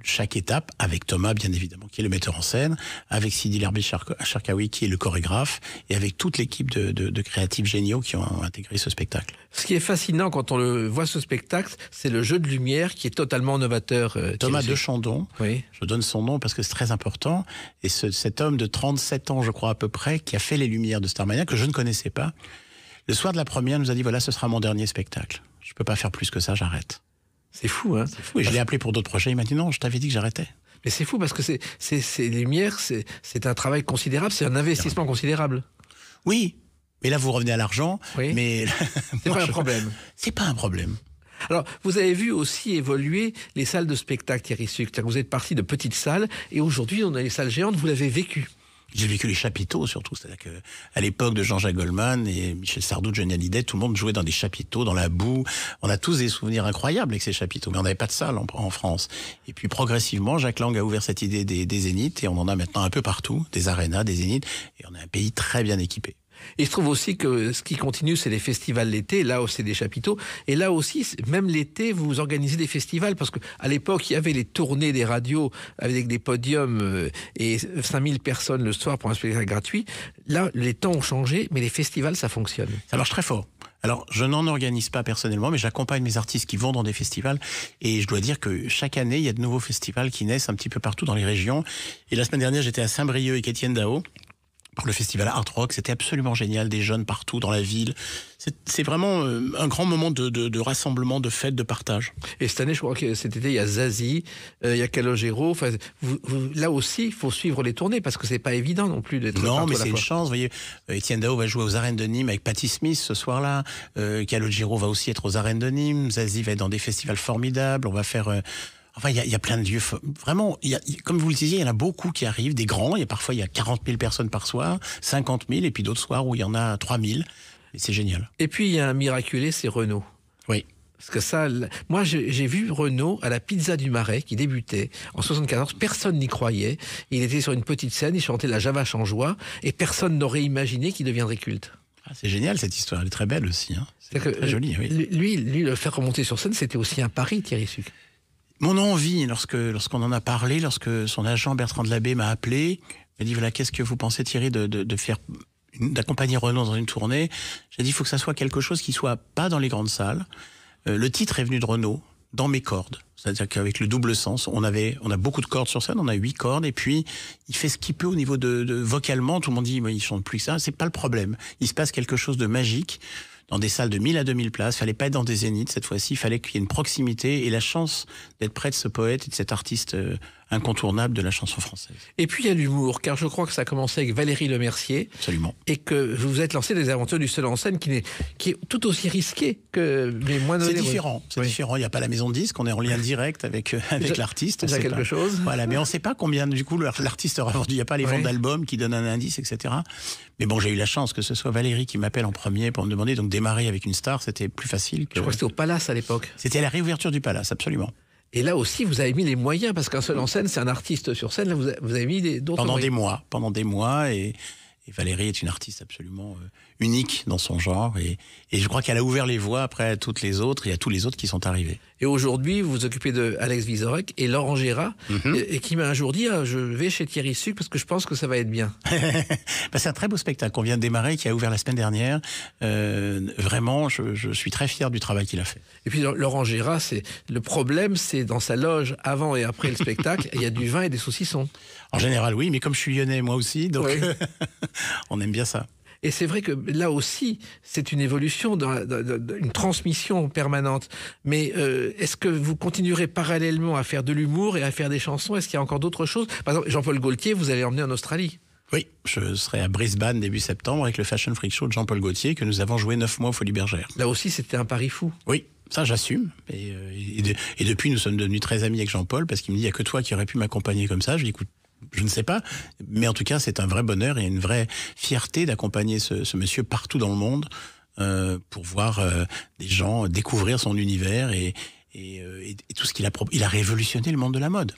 chaque étape, avec Thomas, bien évidemment, qui est le metteur en scène, avec Sidi Lerbi Charkaoui, qui est le chorégraphe, et avec toute l'équipe de créatifs géniaux qui ont intégré ce spectacle. Ce qui est fascinant quand on le voit, ce spectacle, c'est le jeu de lumière qui est totalement novateur. Thomas de Chandon, oui. Je donne son nom parce que c'est très important, et cet homme de 37 ans, je crois à peu près, qui a fait les lumières de Starmania, que je ne connaissais pas, le soir de la première, nous a dit, voilà, ce sera mon dernier spectacle. Je peux pas faire plus que ça, j'arrête. C'est fou, hein. C'est fou. Et je l'ai appelé pour d'autres projets. Il m'a dit non, je t'avais dit que j'arrtais. Mais c'est fou parce que ces lumières, c'est un travail considérable, c'est un investissement considérable. Oui, mais là vous revenez à l'argent. Oui. Mais c'est pas un problème. C'est pas un problème. Alors, vous avez vu aussi évoluer les salles de spectacle, Thierry Suc. Vous êtes parti de petites salles et aujourd'hui on a les salles géantes. Vous l'avez vécu. J'ai vécu les chapiteaux surtout, c'est-à-dire qu'à l'époque de Jean-Jacques Goldman et Michel Sardou, Johnny Hallyday, tout le monde jouait dans des chapiteaux, dans la boue. On a tous des souvenirs incroyables avec ces chapiteaux, mais on n'avait pas de salle en France. Et puis progressivement, Jacques Lang a ouvert cette idée des zéniths et on en a maintenant un peu partout, des arénas, des zéniths, et on a un pays très bien équipé. Et il se trouve aussi que ce qui continue, c'est les festivals l'été. Là, c'est des chapiteaux. Et là aussi, même l'été, vous organisez des festivals. Parce qu'à l'époque, il y avait les tournées des radios avec des podiums et 5000 personnes le soir pour un spectacle gratuit. Là, les temps ont changé, mais les festivals, ça fonctionne. Ça marche très fort. Alors, je n'en organise pas personnellement, mais j'accompagne mes artistes qui vont dans des festivals. Et je dois dire que chaque année, il y a de nouveaux festivals qui naissent un petit peu partout dans les régions. Et la semaine dernière, j'étais à Saint-Brieuc avec Étienne Dao par le festival Art Rock. C'était absolument génial, des jeunes partout dans la ville. C'est vraiment un grand moment de rassemblement, de fête, de partage. Et cette année, je crois que cet été, il y a Zazie, il y a Calogero. Enfin, là aussi, il faut suivre les tournées parce que c'est pas évident non plus d'être Non, partout mais à la c'est une fois. chance. Vous voyez, Étienne Dao va jouer aux Arènes de Nîmes avec Patti Smith ce soir-là. Calogero va aussi être aux Arènes de Nîmes. Zazie va être dans des festivals formidables. On va faire... Enfin, il y a plein de lieux. Vraiment, comme vous le disiez, il y en a beaucoup qui arrivent, des grands. Parfois, il y a 40 000 personnes par soir, 50 000, et puis d'autres soirs où il y en a 3 000. Et c'est génial. Et puis, il y a un miraculé, c'est Renaud. Oui. Parce que ça, moi, j'ai vu Renaud à la Pizza du Marais, qui débutait en 74. Personne n'y croyait. Il était sur une petite scène, il chantait la Java Changeois, et personne n'aurait imaginé qu'il deviendrait culte. Ah, c'est génial cette histoire, elle est très belle aussi. Hein. C'est C'est-à-dire très que, joli, oui. Lui, le faire remonter sur scène, c'était aussi un pari, Thierry Suc. Mon envie, lorsqu'on en a parlé, lorsque son agent Bertrand Delabé m'a appelé, m'a dit voilà, qu'est-ce que vous pensez Thierry d'accompagner Renaud dans une tournée? J'ai dit il faut que ça soit quelque chose qui soit pas dans les grandes salles. Le titre est venu de Renaud, dans mes cordes. C'est-à-dire qu'avec le double sens, on a beaucoup de cordes sur scène, on a 8 cordes, et puis il fait ce qu'il peut au niveau de vocalement. Tout le monde dit il chante plus que ça, c'est pas le problème. Il se passe quelque chose de magique. Dans des salles de 1000 à 2000 places, il fallait pas être dans des zéniths cette fois-ci, il fallait qu'il y ait une proximité et la chance d'être près de ce poète et de cet artiste incontournable de la chanson française. Et puis il y a l'humour, car je crois que ça a commencé avec Valérie Lemercier. Absolument. Et que vous vous êtes lancé des aventures du seul en scène qui est tout aussi risqué que les moins C'est onéreux. différent, c'est Oui. différent. Il n'y a pas la maison de disque, on est en lien direct avec l'artiste. C'est déjà quelque chose. Voilà, mais on ne sait pas combien du coup l'artiste aura vendu. Il n'y a pas les ventes Oui. d'albums qui donnent un indice, etc. Mais bon, j'ai eu la chance que ce soit Valérie qui m'appelle en premier pour me demander, donc démarrer avec une star, c'était plus facile. Je crois que c'était au Palace à l'époque. C'était à la réouverture du Palace, absolument. Et là aussi, vous avez mis les moyens, parce qu'un seul en scène, c'est un artiste sur scène. Là, vous avez mis d'autres moyens. Pendant des mois, et Valérie est une artiste absolument unique dans son genre, et je crois qu'elle a ouvert les voies après à toutes les autres et à tous les autres qui sont arrivés. Et aujourd'hui, vous vous occupez de Alex Vizorek et Laurent Gérard, et qui m'a un jour dit je vais chez Thierry Suc parce que je pense que ça va être bien. C'est un très beau spectacle qu'on vient de démarrer, qui a ouvert la semaine dernière. Vraiment, je suis très fier du travail qu'il a fait. Et puis Laurent Gérard, le problème, c'est dans sa loge avant et après le spectacle, il y a du vin et des saucissons. En général, oui, mais comme je suis lyonnais moi aussi, donc Oui. on aime bien ça. Et c'est vrai que là aussi, c'est une évolution, une transmission permanente. Mais est-ce que vous continuerez parallèlement à faire de l'humour et à faire des chansons? Est-ce qu'il y a encore d'autres choses? Par exemple, Jean-Paul Gaultier, vous allez emmener en Australie. Oui, je serai à Brisbane début septembre avec le Fashion Freak Show de Jean-Paul Gaultier que nous avons joué 9 mois au Folies Bergère. Là aussi, c'était un pari fou. Oui, ça j'assume. Et depuis, nous sommes devenus très amis avec Jean-Paul parce qu'il me dit il n'y a que toi qui aurais pu m'accompagner comme ça. Je lui dis écoute, je ne sais pas, mais en tout cas, c'est un vrai bonheur et une vraie fierté d'accompagner ce monsieur partout dans le monde pour voir des gens découvrir son univers et tout ce qu'il a proposé. Il a révolutionné le monde de la mode.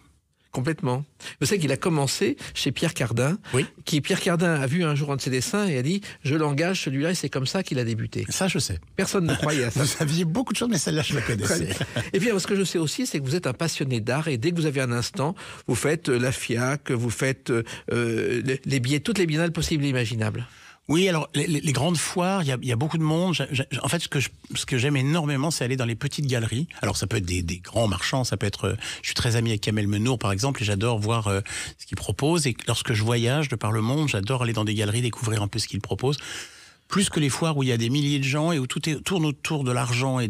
Complètement. Vous savez qu'il a commencé chez Pierre Cardin. Oui. Pierre Cardin a vu un jour un de ses dessins et a dit je l'engage celui-là, et c'est comme ça qu'il a débuté. Ça, je sais. Personne ne croyait à ça. Vous saviez beaucoup de choses, mais celle-là, je la connaissais. Et puis, ce que je sais aussi, c'est que vous êtes un passionné d'art et dès que vous avez un instant, vous faites la FIAC, vous faites les billets, toutes les biennales possibles et imaginables. Oui, alors les grandes foires, il y a beaucoup de monde. En fait, ce que j'aime énormément, c'est aller dans les petites galeries. Alors, ça peut être des grands marchands, ça peut être... je suis très ami avec Kamel Menour, par exemple, et j'adore voir ce qu'il propose. Et lorsque je voyage de par le monde, j'adore aller dans des galeries, découvrir un peu ce qu'il propose. Plus que les foires où il y a des milliers de gens et où tout tourne autour de l'argent et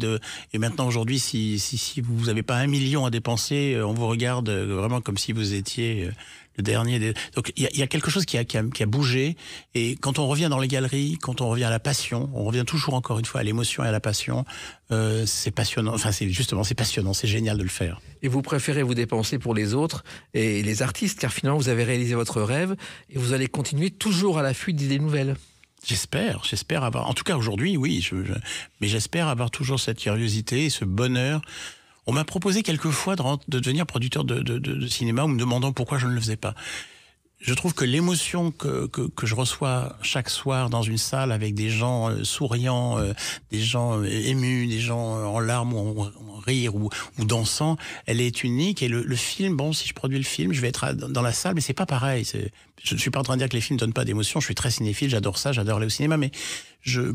maintenant aujourd'hui, si vous n'avez pas 1 million à dépenser, on vous regarde vraiment comme si vous étiez le dernier. Donc il y a quelque chose qui a bougé, et quand on revient dans les galeries, quand on revient à la passion, on revient toujours encore une fois à l'émotion et à la passion. C'est passionnant. Enfin, c'est passionnant, c'est génial de le faire. Et vous préférez vous dépenser pour les autres et les artistes, car finalement vous avez réalisé votre rêve et vous allez continuer toujours à l'affût d'idées nouvelles. J'espère avoir. En tout cas, aujourd'hui, oui. Mais j'espère avoir toujours cette curiosité et ce bonheur. On m'a proposé quelquefois de devenir producteur de cinéma en me demandant pourquoi je ne le faisais pas. Je trouve que l'émotion que je reçois chaque soir dans une salle avec des gens souriants, des gens émus, des gens en larmes ou en rire ou dansant, elle est unique. Et le film, bon, si je produis le film, je vais être dans la salle, mais c'est pas pareil. je ne suis pas en train de dire que les films ne donnent pas d'émotion, je suis très cinéphile, j'adore ça, j'adore aller au cinéma, mais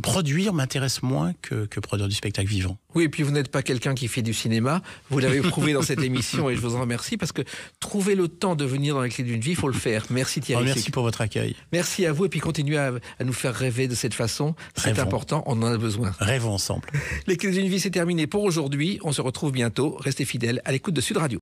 produire m'intéresse moins que produire du spectacle vivant. Oui, et puis vous n'êtes pas quelqu'un qui fait du cinéma, vous l'avez prouvé dans cette émission et je vous en remercie parce que trouver le temps de venir dans les clés d'une vie, il faut le faire. Merci Thierry. Merci pour votre accueil. Merci à vous et puis continuez à nous faire rêver de cette façon, c'est Rêvons. important, on en a besoin. Rêvons ensemble. Les clés d'une vie, c'est terminé pour aujourd'hui, on se retrouve bientôt, restez fidèles à l'écoute de Sud Radio.